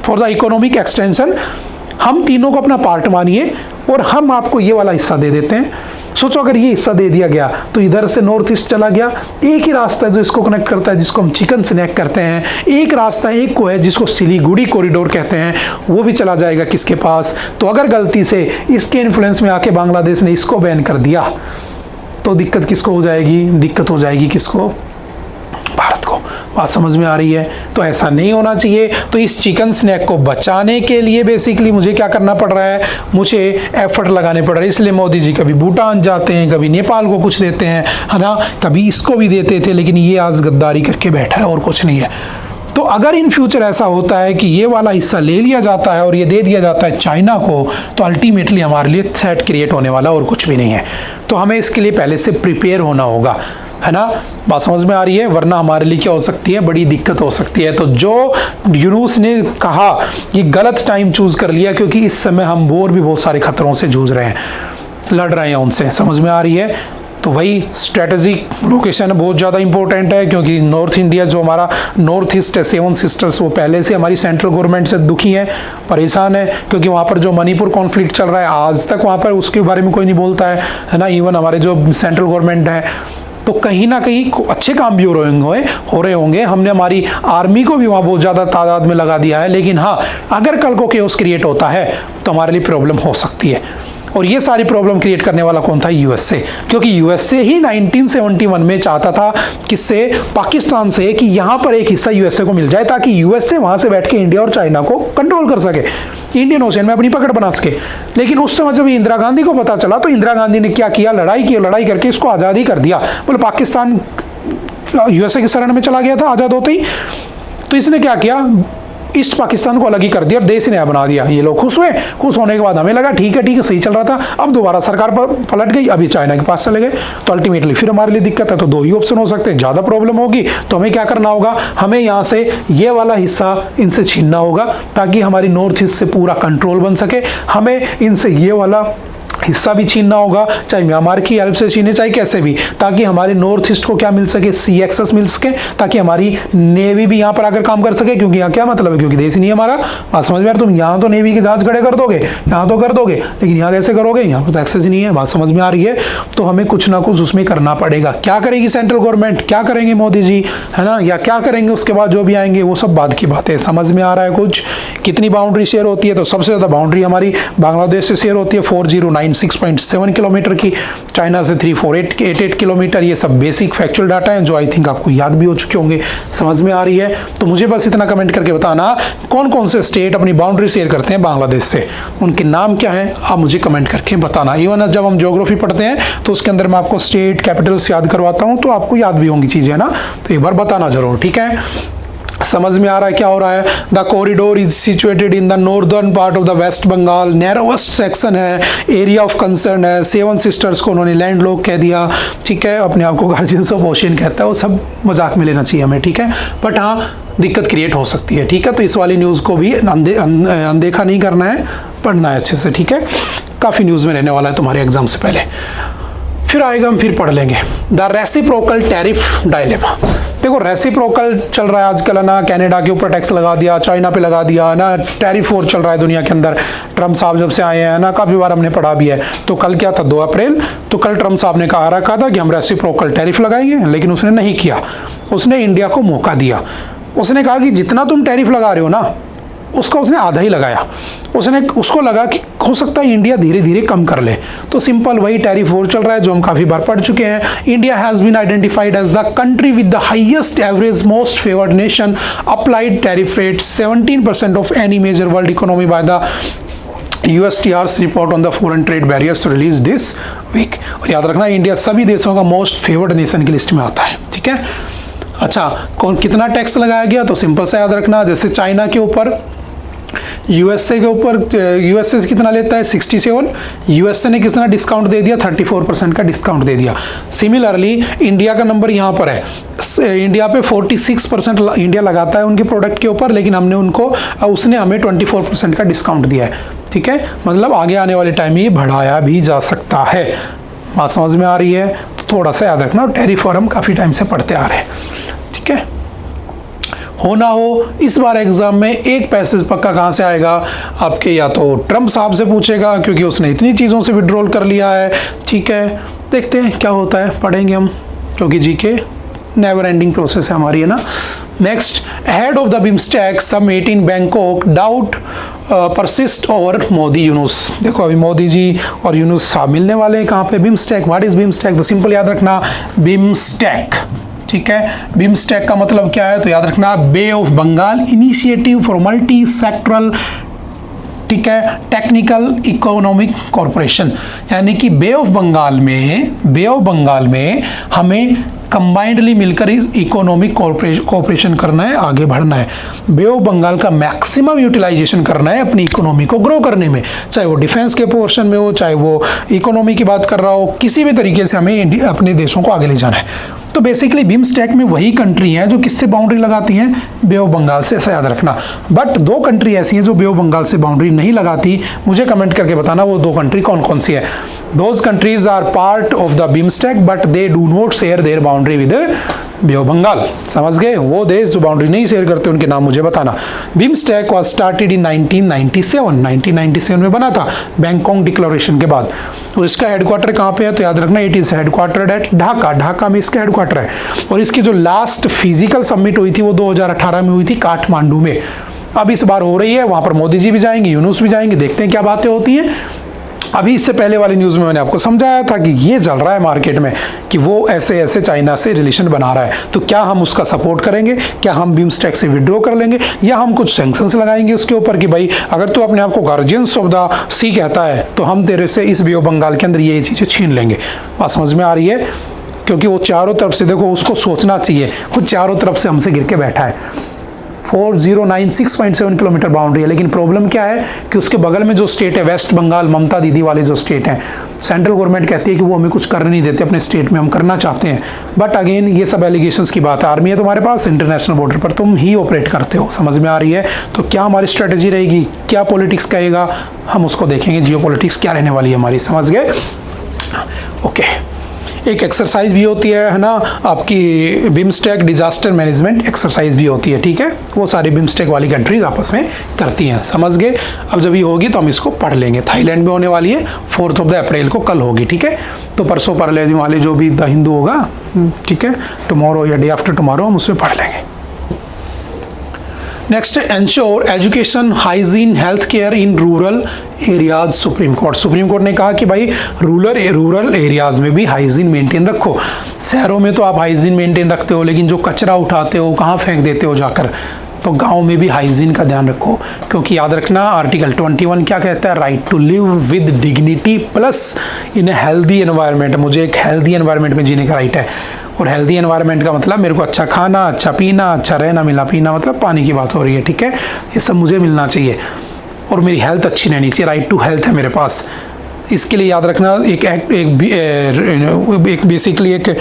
for the economic extension, हम तीनों को अपना पार्ट मानिए और हम आपको ये वाला हिस्सा दे देते हैं। सोचो अगर ये हिस्सा दे दिया गया तो इधर से नॉर्थ ईस्ट चला गया, एक ही रास्ता है जो इसको कनेक्ट करता है, जिसको हम चिकन स्नैक करते हैं, एक रास्ता एक को है जिसको सिलीगुड़ी कॉरिडोर कहते हैं, वो भी चला जाएगा किसके पास। तो अगर गलती से इसके इन्फ्लुएंस में आके बांग्लादेश ने इसको बैन कर दिया तो दिक्कत किसको हो जाएगी, दिक्कत हो जाएगी किसको, भारत को। बात समझ में आ रही है? तो ऐसा नहीं होना चाहिए। तो इस चिकन स्नैक को बचाने के लिए बेसिकली मुझे क्या करना पड़ रहा है, मुझे एफर्ट लगाने पड़ रहा है। इसलिए मोदी जी कभी भूटान जाते हैं, कभी नेपाल को कुछ देते हैं, है ना, कभी इसको भी देते थे, लेकिन ये आज गद्दारी करके बैठा है और कुछ नहीं है। तो अगर इन फ्यूचर ऐसा होता है कि ये वाला हिस्सा ले लिया जाता है और ये दे दिया जाता है चाइना को, तो अल्टीमेटली हमारे लिए थ्रेट क्रिएट होने वाला और कुछ भी नहीं है। तो हमें इसके लिए पहले से प्रिपेयर होना होगा, है ना। बात समझ में आ रही है? वरना हमारे लिए क्या हो सकती है, बड़ी दिक्कत हो सकती है। तो जो यूनुस ने कहा ये गलत टाइम चूज कर लिया, क्योंकि इस समय हम और भी बहुत सारे खतरों से जूझ रहे हैं, लड़ रहे हैं उनसे। समझ में आ रही है? तो वही स्ट्रेटेजिक लोकेशन बहुत ज़्यादा इंपॉर्टेंट है, क्योंकि नॉर्थ इंडिया जो हमारा नॉर्थ ईस्ट है, 7 सिस्टर्स, वो पहले से हमारी सेंट्रल गवर्नमेंट से दुखी है, परेशान है, क्योंकि वहाँ पर जो मणिपुर कॉन्फ्लिक्ट चल रहा है आज तक वहाँ पर उसके बारे में कोई नहीं बोलता है ना। इवन हमारे जो सेंट्रल गवर्नमेंट है, तो कहीं ना कहीं अच्छे काम भी हो रहे होंगे। हमने हमारी आर्मी को भी वहाँ बहुत ज़्यादा तादाद में लगा दिया है, लेकिन हाँ, अगर कल को केओस क्रिएट होता है तो हमारे लिए प्रॉब्लम हो सकती है। और ये सारी प्रॉब्लम क्रिएट करने वाला कौन था? यूएसए। क्योंकि यूएसए ही 1971 में चाहता था किससे? पाकिस्तान से, कि यहाँ पर एक हिस्सा यूएसए को मिल जाए, ताकि यूएसए वहाँ से बैठ के इंडिया और चाइना को कंट्रोल कर सके, इंडियन ओशन में अपनी पकड़ बना सके। लेकिन उस समय जब इंदिरा गांधी को पता चला तो इंदिरा गांधी ने क्या किया? लड़ाई करके इसको आज़ादी कर दिया। बोले पाकिस्तान यूएसए की शरण में चला गया था आज़ाद होते ही, तो इसने क्या किया? ईस्ट पाकिस्तान को अलग ही कर दिया और देश नया बना दिया। ये लोग खुश हुए। खुश होने के बाद हमें लगा ठीक है सही चल रहा था। अब दोबारा सरकार पलट गई, अभी चाइना के पास चले गए, तो अल्टीमेटली फिर हमारे लिए दिक्कत है। तो दो ही ऑप्शन हो सकते हैं, ज़्यादा प्रॉब्लम होगी तो हमें क्या करना होगा, हमें यहाँ से ये वाला हिस्सा इनसे छीनना होगा, ताकि हमारी नॉर्थ ईस्ट से पूरा कंट्रोल बन सके। हमें इनसे ये वाला हिस्सा भी छीनना होगा, चाहे म्यांमार की हेल्प से छीने, चाहे कैसे भी, ताकि हमारे नॉर्थ ईस्ट को क्या मिल सके? सी एक्सेस मिल सके, ताकि हमारी नेवी भी यहाँ पर आकर काम कर सके। क्योंकि यहाँ क्या मतलब है, क्योंकि देश नहीं है हमारा। बात समझ में आ रही? तुम यहाँ तो नेवी के जहाज खड़े कर दोगे, यहाँ तो कर दोगे, लेकिन यहाँ कैसे करोगे? यहाँ पर तो एक्सेस ही नहीं है। बात समझ में आ रही है? तो हमें कुछ ना कुछ उसमें करना पड़ेगा। क्या करेगी सेंट्रल गवर्नमेंट, क्या करेंगे मोदी जी, है ना, या क्या करेंगे उसके बाद जो भी आएंगे, वो सब बाद की बात है। समझ में आ रहा है कुछ? कितनी बाउंड्री शेयर होती है? तो सबसे ज़्यादा बाउंड्री हमारी बांग्लादेश से शेयर होती है, 4096.7 किलोमीटर की, चाइना से 3488 किलोमीटर। ये सब बेसिक फैक्चुअल डाटा है जो आई थिंक आपको याद भी हो चुके होंगे। समझ में आ रही है? तो मुझे बस इतना कमेंट करके बताना कौन कौन से स्टेट अपनी बाउंड्री शेयर करते हैं बांग्लादेश से, उनके नाम क्या हैं, आप मुझे कमेंट करके बताना। इवन जब हम ज्योग्राफी पढ़ते हैं तो उसके अंदर मैं आपको स्टेट कैपिटल्स याद करवाता हूँ, तो आपको याद भी होंगी चीज़ें ना, तो एक बार बताना जरूर, ठीक है? समझ में आ रहा है क्या हो रहा है? The corridor is situated in the northern part of the West Bengal, narrowest section है, एरिया ऑफ कंसर्न है। 7 सिस्टर्स को उन्होंने लैंड लॉक कह दिया, ठीक है, अपने आप को गार्जियंस ऑफ ओशियन कहता है, वो सब मजाक में लेना चाहिए हमें, ठीक है। बट हाँ, दिक्कत क्रिएट हो सकती है, ठीक है। तो इस वाली न्यूज़ को भी अनदेखा नहीं करना है, पढ़ना है अच्छे से, ठीक है। काफ़ी न्यूज़ में रहने वाला है तुम्हारे एग्जाम से पहले, फिर आएगा हम फिर पढ़ लेंगे। The reciprocal tariff dilemma. देखो रेसिप्रोकल चल रहा है आजकल, है ना, कनाडा के ऊपर टैक्स लगा दिया, चाइना पे लगा दिया, है ना, टैरिफ वॉर चल रहा है दुनिया के अंदर। ट्रम्प साहब जब से आए हैं ना, काफ़ी बार हमने पढ़ा भी है। तो कल क्या था, 2 अप्रैल, तो कल ट्रम्प साहब ने कहा था कि हम रेसिप्रोकल टैरिफ लगाएंगे, लेकिन उसने नहीं किया। उसने इंडिया को मौका दिया। उसने कहा कि जितना तुम टैरिफ लगा रहे हो ना, उसका उसने आधा ही लगाया। उसको लगा कि हो सकता है इंडिया धीरे धीरे कम कर ले। तो सिंपल वही टैरिफ वॉर चल रहा है जो हम काफ़ी बार पढ़ चुके हैं। India has been identified as the country with the highest average most favoured nation applied tariff rate 17% of any major world economy by the USTR's report on the foreign trade barriers release this week. और याद रखना, India सभी देशों का most favoured nation की list में आता है, ठीक है। अच्छा, कितना टैक्स लगाया गया? तो सिंपल से याद रखना, जैसे चाइना के ऊपर यूएसए के ऊपर, यूएसए से कितना लेता है 67, यूएसए ने कितना डिस्काउंट दे दिया, 34% का डिस्काउंट दे दिया। सिमिलरली इंडिया का नंबर यहाँ पर है, इंडिया पे 46% इंडिया लगाता है उनके प्रोडक्ट के ऊपर, लेकिन उसने हमें 24% का डिस्काउंट दिया है, ठीक है। मतलब आगे आने वाले टाइम में ये बढ़ाया भी जा सकता है। बात समझ में आ रही है? तो थोड़ा सा याद रखना, टैरिफ हम काफ़ी टाइम से पढ़ते आ रहे हैं, ठीक है। हो ना हो इस बार एग्जाम में एक पैसेज पक्का कहाँ से आएगा आपके, या तो ट्रम्प साहब से पूछेगा क्योंकि उसने इतनी चीज़ों से विड्रॉल कर लिया है, ठीक है। देखते हैं क्या होता है, पढ़ेंगे हम, क्योंकि जीके नेवर एंडिंग प्रोसेस है हमारी, है ना। Next, head of the BIMSTEC summit in Bangkok, doubt persist over Modi Yunus. देखो अभी मोदी जी और यूनुस साहब मिलने वाले हैं कहाँ पे, बिम्स्टेक। What is BIMSTEC? तो सिंपल याद रखना, बिम्स्टेक, ठीक है। बिम्स्टेक का मतलब क्या है? तो याद रखना, bay of Bengal initiative for multi sectoral, ठीक है, टेक्निकल इकोनॉमिक कॉरपोरेशन। यानी कि बे ऑफ बंगाल में हमें कंबाइंडली मिलकर इस इकोनॉमिक कॉरपोरेशन करना है, आगे बढ़ना है। बे ऑफ बंगाल का मैक्सिमम यूटिलाइजेशन करना है अपनी इकोनॉमी को ग्रो करने में, चाहे वो डिफेंस के पोर्शन में हो, चाहे वो इकोनॉमी की बात कर रहा हो, किसी भी तरीके से हमें अपने देशों को आगे ले जाना है। तो बेसिकली बिम्स्टेक में वही कंट्री हैं जो किससे बाउंड्री लगाती हैं, बे ऑफ बंगाल से, ऐसा याद रखना। बट दो कंट्री ऐसी हैं जो बे ऑफ बंगाल से बाउंड्री नहीं लगाती, मुझे कमेंट करके बताना वो दो कंट्री कौन कौन सी है। Those countries are part of the BIMSTEC but they do not share their boundary with bay of Bengal. समझ गए? वो देश जो बाउंड्री नहीं शेयर करते उनके नाम मुझे बताना। बिम्स्टेक वाज स्टार्टेड इन 1997 में बना था, बैंकॉक डिक्लेरेशन के बाद। और इसका हेडक्वार्टर कहाँ पे है? तो याद रखना, it is headquartered at Dhaka में इसका हेडक्वार्टर है। और इसकी जो लास्ट फिजिकल समिट हुई थी वो 2018 में हुई थी काठमांडू में। अब इस बार हो रही है, वहां पर मोदी जी भी जाएंगे, यूनुस भी जाएंगे, देखते हैं क्या बातें होती हैं। अभी इससे पहले वाली न्यूज़ में मैंने आपको समझाया था कि ये चल रहा है मार्केट में कि वो ऐसे ऐसे चाइना से रिलेशन बना रहा है, तो क्या हम उसका सपोर्ट करेंगे, क्या हम बिम्स्टेक से विड्रॉ कर लेंगे, या हम कुछ सैंक्शंस लगाएंगे उसके ऊपर कि भाई अगर तू अपने आप को गार्जियंस ऑफ द सी कहता है तो हम तेरे से इस बे ऑफ बंगाल के अंदर ये चीज़ें छीन लेंगे। बात समझ में आ रही है? क्योंकि वो चारों तरफ से, देखो उसको सोचना चाहिए, वो चारों तरफ से हमसे गिर के बैठा है। 4096.7 किलोमीटर बाउंड्री है, लेकिन प्रॉब्लम क्या है कि उसके बगल में जो स्टेट है वेस्ट बंगाल, ममता दीदी वाले जो स्टेट हैं, सेंट्रल गवर्नमेंट कहती है कि वो हमें कुछ करने नहीं देते अपने स्टेट में, हम करना चाहते हैं। बट अगेन ये सब एलिगेशंस की बात है, आर्मी है तुम्हारे पास, इंटरनेशनल बॉर्डर पर तुम ही ऑपरेट करते हो। समझ में आ रही है? तो क्या हमारी स्ट्रेटेजी रहेगी, क्या पॉलिटिक्स कहेगा, हम उसको देखेंगे, जियो पॉलिटिक्स क्या रहने वाली है हमारी। समझ गए? ओके। एक एक्सरसाइज भी होती है ना आपकी, बिम्स्टेक डिजास्टर मैनेजमेंट एक्सरसाइज भी होती है, ठीक है। वो सारी बिम्स्टेक वाली कंट्रीज आपस में करती हैं। समझ गए? अब जब ये होगी तो हम इसको पढ़ लेंगे। थाईलैंड में होने वाली है 4 अप्रैल को, कल होगी, ठीक है। तो परसों परले वाले जो भी द हिंदू होगा, ठीक है, टुमारो या डे आफ्टर टुमारो हम उसमें पढ़ लेंगे। Next, ensure education hygiene health care in rural areas. Supreme court ने कहा कि भाई रूरल एरियाज में भी हाइजीन मेंटेन रखो। शहरों में तो आप हाइजीन मेंटेन रखते हो, लेकिन जो कचरा उठाते हो कहाँ फेंक देते हो जाकर, तो गांव में भी हाइजीन का ध्यान रखो। क्योंकि याद रखना आर्टिकल 21 क्या कहता है, right to live with dignity plus in a healthy environment. मुझे एक हेल्दी एनवायरनमेंट में जीने का राइट है। और हेल्दी एनवायरनमेंट का मतलब मेरे को अच्छा खाना, अच्छा पीना, अच्छा रहना, मिलना पीना, मतलब पानी की बात हो रही है, ठीक है। ये सब मुझे मिलना चाहिए और मेरी हेल्थ अच्छी रहनी चाहिए। राइट टू हेल्थ है मेरे पास। इसके लिए याद रखना एक बेसिकली एक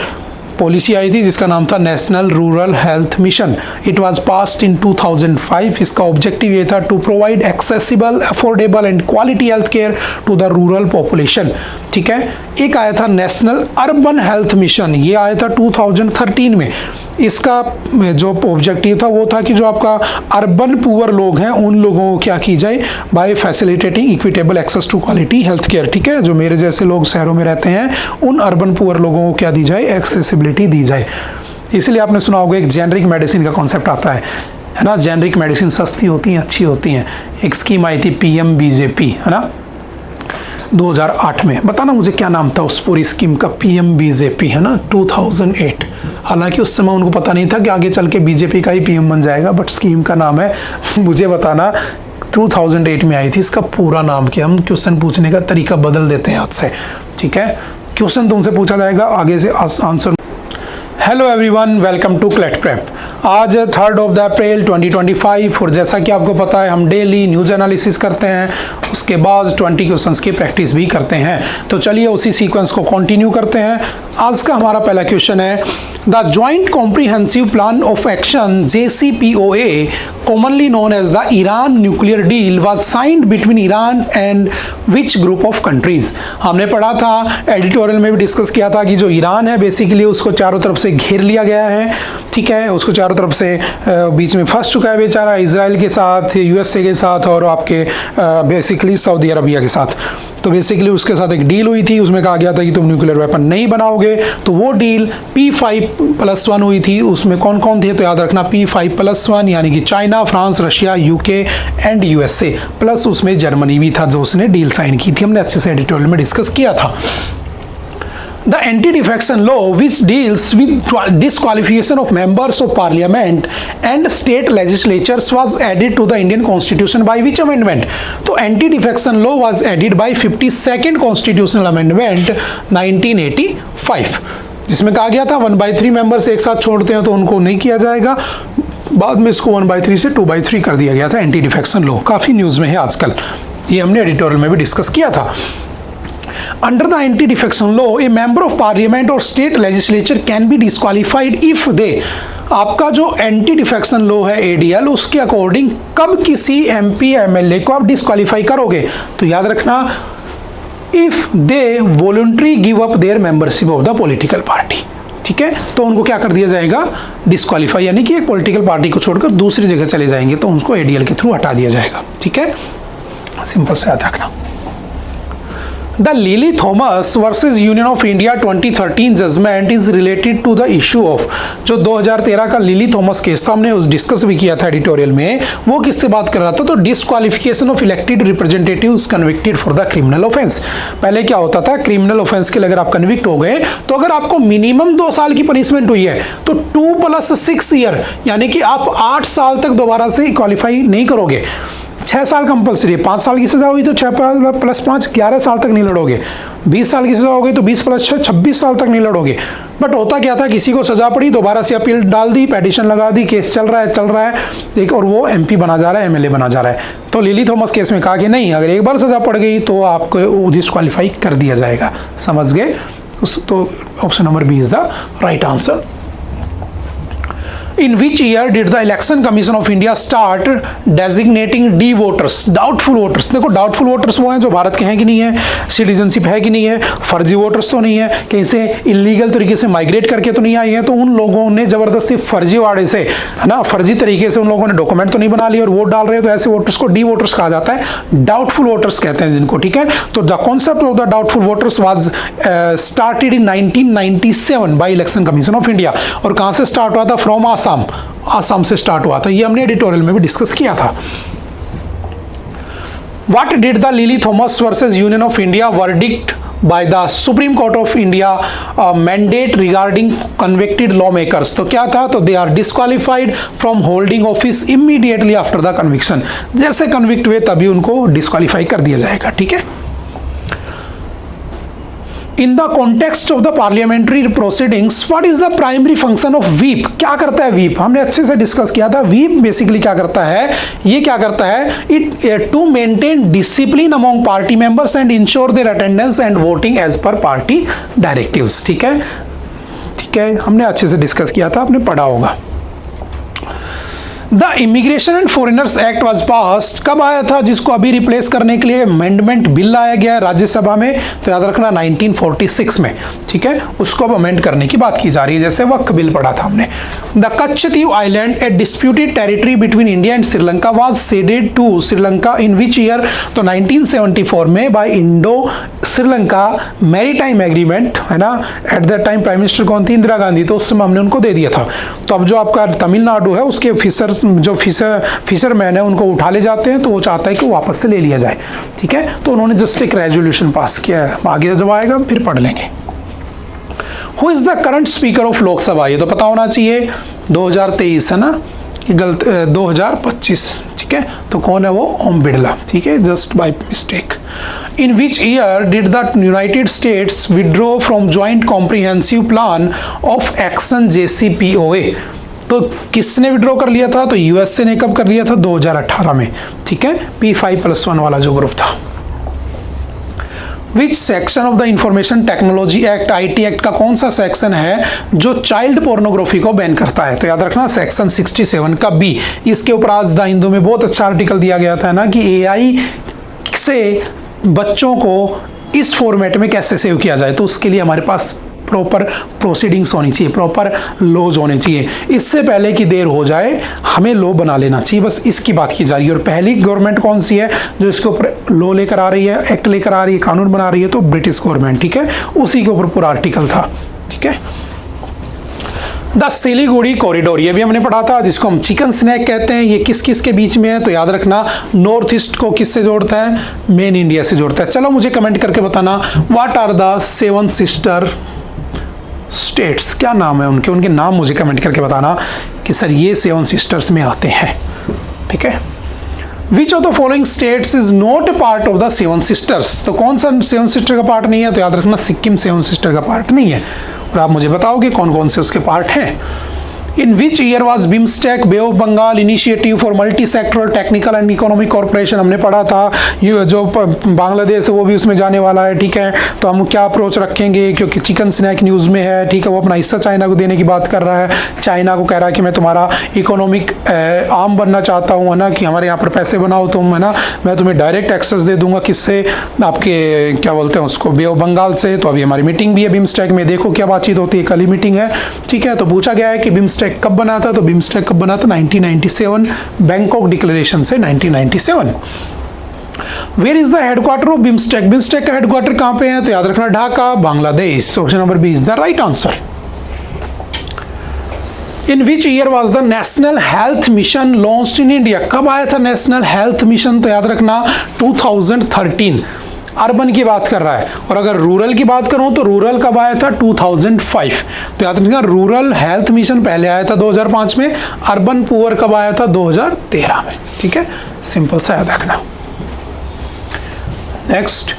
पॉलिसी आई थी जिसका नाम था National Rural Health Mission. It was passed in 2005। इसका ऑब्जेक्टिव ये था to provide accessible, affordable and quality health care to the rural population, ठीक है। एक आया था नेशनल अर्बन हेल्थ मिशन, ये आया था 2013 में। इसका जो ऑब्जेक्टिव था वो था कि जो आपका अर्बन पुअर लोग हैं उन लोगों को क्या की जाए, by facilitating equitable access to quality health care, ठीक है। जो मेरे जैसे लोग शहरों में रहते हैं उन अर्बन पुअर लोगों को क्या दी जाए, एक्सेसिबिलिटी दी जाए। इसलिए आपने सुना होगा एक जेनरिक मेडिसिन का कॉन्सेप्ट आता है ना। जेनरिक मेडिसिन सस्ती होती हैं, अच्छी होती हैं। एक स्कीम आई थी PMBJP, है ना, 2008 में। बताना मुझे क्या नाम था उस पूरी स्कीम का, PMBJP, है ना, 2008। हालांकि उस समय उनको पता नहीं था कि आगे चल के बीजेपी का ही PM बन जाएगा, बट स्कीम का नाम है, मुझे बताना 2008 में आई थी। इसका पूरा नाम क्या, हम क्वेश्चन पूछने का तरीका बदल देते हैं आज से, ठीक है। क्वेश्चन तुमसे पूछा जाएगा, आगे से answer. Hello everyone, welcome to CLAT prep. आज 3 अप्रैल 2025 और जैसा कि आपको पता है हम डेली न्यूज़ एनालिसिस करते हैं, उसके बाद 20 क्वेश्चंस की प्रैक्टिस भी करते हैं। तो चलिए उसी सीक्वेंस को कंटिन्यू करते हैं। आज का हमारा पहला क्वेश्चन है, the joint comprehensive plan of action JCPOA commonly known as the Iran nuclear deal was signed between Iran and which group of countries। हमने पढ़ा था, एडिटोरियल में भी डिस्कस किया था कि जो ईरान है बेसिकली उसको चारों तरफ से घेर लिया गया है, ठीक है, उसको चारों तरफ से बीच में फंस चुका है बेचारा, इजराइल के साथ, USA के साथ और आपके बेसिकली सऊदी अरबिया के साथ। तो बेसिकली उसके साथ एक डील हुई थी, उसमें कहा गया था कि तुम न्यूक्लियर वेपन नहीं बनाओगे। तो वो डील P5+1 हुई थी। उसमें कौन कौन थे तो याद रखना, P5+1 यानी कि China, France, Russia, UK and USA plus उसमें जर्मनी भी था जो उसने डील साइन की थी। हमने अच्छे से एडिटोरियल में डिस्कस किया था। The anti-defection law, which deals with disqualification of members of parliament and state legislatures, was added to the Indian Constitution by which amendment? तो anti-defection law was added by 52nd Constitutional Amendment 1985, जिसमें कहा गया था 1/3 members एक साथ छोड़ते हैं तो उनको नहीं किया जाएगा। बाद में इसको 1/3 से 2/3 कर दिया गया था एंटी डिफेक्शन लॉ। काफ़ी न्यूज़ में है आजकल, ये हमने एडिटोरियल में भी डिस्कस किया था। Under the anti-defection law, a member of parliament or state legislature can be disqualified if they, आपका जो एंटी डिफेक्शन लॉ है ADL, उसके अकॉर्डिंग कब किसी MP MLA को आप डिस्क्वालीफाई करोगे तो याद रखना, if they voluntary give up their membership of the political party, ठीक है, तो उनको क्या कर दिया जाएगा, डिस्क्वालीफाई, यानी कि एक पॉलिटिकल पार्टी को छोड़कर दूसरी जगह चले जाएंगे तो उनको ADL के थ्रू हटा दिया जाएगा, ठीक है, सिंपल से याद रखना। The Lily Thomas versus Union of India 2013 judgment is related to the issue of, जो 2013 का लिली थॉमस केस था, हमने उस डिस्कस भी किया था एडिटोरियल में, वो किससे बात कर रहा था तो disqualification of elected representatives convicted for the criminal offence. पहले क्या होता था, क्रिमिनल ऑफेंस के लिए अगर आप कन्विक्ट हो गए तो अगर आपको मिनिमम 2 साल की पनिशमेंट हुई है तो 2+6 ईयर यानी कि आप 8 साल तक दोबारा से क्वालिफाई नहीं करोगे। 6 साल कंपल्सरी, 5 साल की सजा हुई तो 6+5 11 साल तक नहीं लड़ोगे। 20 साल की सजा हो गई तो 20+6 26 साल तक नहीं लड़ोगे। बट होता क्या था, किसी को सजा पड़ी, दोबारा से अपील डाल दी, पेटिशन लगा दी, केस चल रहा है एक, और वो MP बना जा रहा है, MLA बना जा रहा है। तो लिली थॉमस केस में कहा कि नहीं, अगर एक बार सजा पड़ गई तो आपको डिस्क्वालीफाई कर दिया जाएगा। समझ गए? तो option number B is the right answer. In which year did the Election Commission of India start designating D voters, doubtful voters? देखो doubtful voters वो हैं जो भारत के हैं कि नहीं है, सिटीजनशिप है कि नहीं है, फर्जी वोटर्स तो नहीं है, कहीं से इलीगल तरीके से माइग्रेट करके तो नहीं आई है, तो उन लोगों ने जबरदस्ती फर्जीवाड़े से, है ना, फर्जी तरीके से उन लोगों ने डॉक्यूमेंट तो नहीं बना लिए और वोट डाल रहे हैं, तो ऐसे वोटर्स को D वोटर्स कहा जाता है, डाउटफुल वोटर्स कहते हैं जिनको, ठीक है। तो the concept of the doubtful voters was started in 1997 by election commission of India. और कहाँ से स्टार्ट हुआ था? फ्रॉम आसाम से स्टार्ट हुआ था। ये हमने एडिटोरियल में भी डिस्कस किया था। What did the Lily Thomas versus Union of India verdict by the Supreme Court of India mandate regarding convicted lawmakers? तो क्या था? तो they are disqualified from holding office immediately after the conviction। जैसे convict हुए तभी उनको disqualify कर दिया जाएगा, ठीक है। In the context of the parliamentary proceedings, what is the primary function of whip? क्या करता है whip? हमने अच्छे से डिस्कस किया था। whip बेसिकली क्या करता है, ये क्या करता है, it to maintain discipline among party members and ensure their attendance and voting as per party directives, ठीक है, ठीक है, हमने अच्छे से डिस्कस किया था, आपने पढ़ा होगा। The immigration and foreigners act was passed, कब आया था, जिसको अभी रिप्लेस करने के लिए अमेंडमेंट बिल लाया गया है राज्यसभा में, तो याद रखना 1946 में, ठीक है, उसको अब अमेंड करने की बात की जा रही है, जैसे वक्फ बिल पढ़ा था हमने। The Katchatheevu island, a disputed territory between India and Sri Lanka, was ceded to Sri Lanka in which year? तो 1974 में by Indo Sri Lanka maritime agreement, है ना। At that time prime minister कौन थी? इंदिरा गांधी। तो उस समय हमने उनको दे दिया था। तो अब जो आपका तमिलनाडु है उसके जो फिशरमैन है उनको उठा ले जाते हैं, तो वो चाहता है कि वापस से ले लिया जाए, ठीक है। तो उन्होंने जस्ट एक रेजोल्यूशन पास किया है, आगे जब आएगा फिर पढ़ लेंगे। Who is the current speaker of Lok Sabha? ये तो पता होना चाहिए, 2023 है ना, गलत 2025, ठीक है। तो कौन है वो? ओम बिरला, ठीक है, just by mistake. In which year did the United states withdraw from joint comprehensive plan of action JCPOA? तो किसने विड्रॉ कर लिया था? तो यूएसए ने कब कर लिया था? 2018 में, ठीक है, P5+1 वाला जो ग्रुप था। विच section of the information technology act, IT act का कौन सा सेक्शन है जो चाइल्ड पोर्नोग्राफी को बैन करता है? तो याद रखना सेक्शन 67 का बी। इसके ऊपर आज द हिंदू में बहुत अच्छा आर्टिकल दिया गया था ना कि एआई से बच्चों को इस फॉर्मेट में कैसे सेव किया जाए, तो उसके लिए हमारे पास प्रॉपर प्रोसीडिंग्स होनी चाहिए, प्रॉपर लॉज होने चाहिए। इससे पहले कि देर हो जाए हमें लॉ बना लेना चाहिए, बस इसकी बात की जा रही है। और पहली गवर्नमेंट कौन सी है जो इसके ऊपर लॉ लेकर आ रही है, एक्ट लेकर आ रही है, कानून बना रही है? तो ब्रिटिश गवर्नमेंट, ठीक है, उसी के ऊपर पूरा आर्टिकल था, ठीक है। द सिलीगुड़ी कॉरिडोर, ये भी हमने पढ़ा था, जिसको हम चिकन स्नैक कहते हैं। ये किस किस के बीच में है? तो याद रखना नॉर्थ ईस्ट को किससे जोड़ता है? मेन इंडिया से जोड़ता है। चलो मुझे कमेंट करके बताना, what are the 7 sister states, क्या नाम है उनके? उनके नाम मुझे कमेंट करके बताना कि सर ये 7 सिस्टर्स में आते हैं, ठीक है। Which of the following states is not part of the 7 sisters, तो कौन सा 7 सिस्टर का पार्ट नहीं है? तो याद रखना सिक्किम 7 सिस्टर का पार्ट नहीं है। और आप मुझे बताओगे कौन कौन से उसके पार्ट हैं। In which year was BIMSTEC bay of Bengal initiative for multi sectoral technical and economic corporation, हमने पढ़ा था। ये जो बांग्लादेश है वो भी उसमें जाने वाला है, ठीक है। तो हम क्या अप्रोच रखेंगे, क्योंकि चिकन स्नैक न्यूज़ में है, ठीक है, वो अपना हिस्सा चाइना को देने की बात कर रहा है। चाइना को कह रहा है कि मैं तुम्हारा इकोनॉमिक आर्म बनना चाहता हूँ, है ना, कि हमारे यहाँ पर पैसे बनाओ तुम, है ना, मैं तुम्हें डायरेक्ट एक्सेस दे दूंगा। किससे? आपके क्या बोलते हैं उसको, बे ऑफ बंगाल से। तो अभी हमारी मीटिंग भी है बिम्स्टेक में, देखो क्या बातचीत होती है, कल ही मीटिंग है, ठीक है। तो पूछा गया है कि बिम्स्टेक कब बना था? तो बिम्स्टेक कब बना था? 1997, बैंकॉक डिक्लेरेशन से 1997। Where is the headquarter of BIMSTEC, BIMSTEC का हेडक्वार्टर कहां पे है? तो याद रखना Dhaka, Bangladesh. Option number B is the right answer. In which year was the National Health Mission launched in India, कब आया था नेशनल हेल्थ मिशन? तो याद रखना 2013। अर्बन की बात कर रहा है। और अगर रूरल की बात करूं तो रूरल कब आया था? 2005। तो याद रखना रूरल हेल्थ मिशन पहले आया था 2005 में, अर्बन पुअर कब आया था? 2013 में, ठीक है, सिंपल सा याद रखना। नेक्स्ट,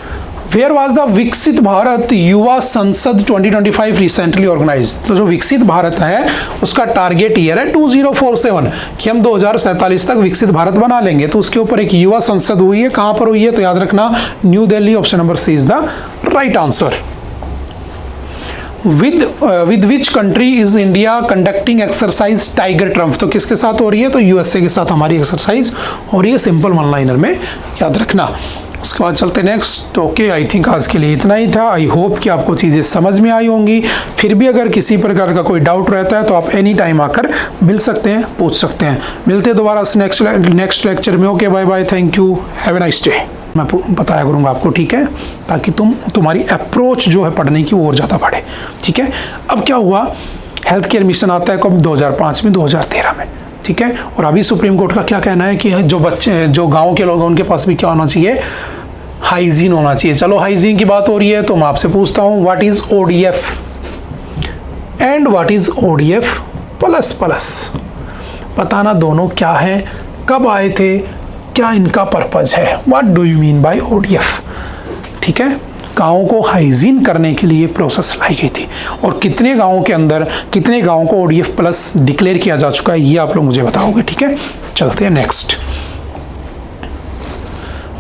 वेयर वाज द विकसित भारत युवा संसद 2025 रिसेंटली ऑर्गेनाइज, तो जो विकसित भारत है उसका टारगेट ईयर है 2047 कि हम 2047 तक विकसित भारत बना लेंगे। तो उसके ऊपर एक युवा संसद हुई है, कहां पर हुई है? तो याद रखना New Delhi. Option number C is the right answer. With which country is India conducting exercise Tiger Triumph, तो किसके साथ हो रही है? तो यूएसए के साथ हमारी एक्सरसाइज हो रही है, सिंपल वन लाइनर में याद रखना। उसके बाद चलते नेक्स्ट। ओके, आई थिंक आज के लिए इतना ही था। आई होप कि आपको चीज़ें समझ में आई होंगी। फिर भी अगर किसी प्रकार का कोई डाउट रहता है तो आप एनी टाइम आकर मिल सकते हैं, पूछ सकते हैं। मिलते हैं दोबारा नेक्स्ट लेक्चर में। Okay, bye bye, thank you, have a nice day. मैं बताया करूँगा आपको, ठीक है, ताकि तुम्हारी अप्रोच जो है पढ़ने की वो और ज़्यादा बढ़े, ठीक है। अब क्या हुआ, हेल्थ केयर मिशन आता है कब? 2005 में, 2013 में, ठीक है। और अभी सुप्रीम कोर्ट का क्या कहना है कि जो बच्चे, जो गांव के लोग हैं उनके पास भी क्या होना चाहिए? हाइजीन होना चाहिए। चलो हाइजीन की बात हो रही है तो मैं आपसे पूछता हूं, what is ODF and what is ODF plus plus? बताना दोनों क्या है, कब आए थे, क्या इनका पर्पज है? What do you mean by ODF, ठीक है। गाँव को हाइजीन करने के लिए प्रोसेस लाई गई थी, और कितने गाँवों के अंदर कितने गाँव को ओडीएफ प्लस डिक्लेयर किया जा चुका है ये आप लोग मुझे बताओगे, ठीक है। चलते हैं नेक्स्ट।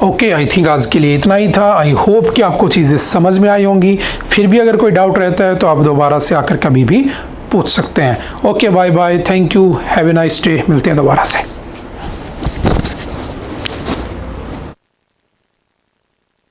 ओके, आई थिंक आज के लिए इतना ही था। आई होप कि आपको चीज़ें समझ में आई होंगी। फिर भी अगर कोई डाउट रहता है तो आप दोबारा से आकर कभी भी पूछ सकते हैं। Okay, bye bye, thank you, have a nice day. मिलते हैं दोबारा से।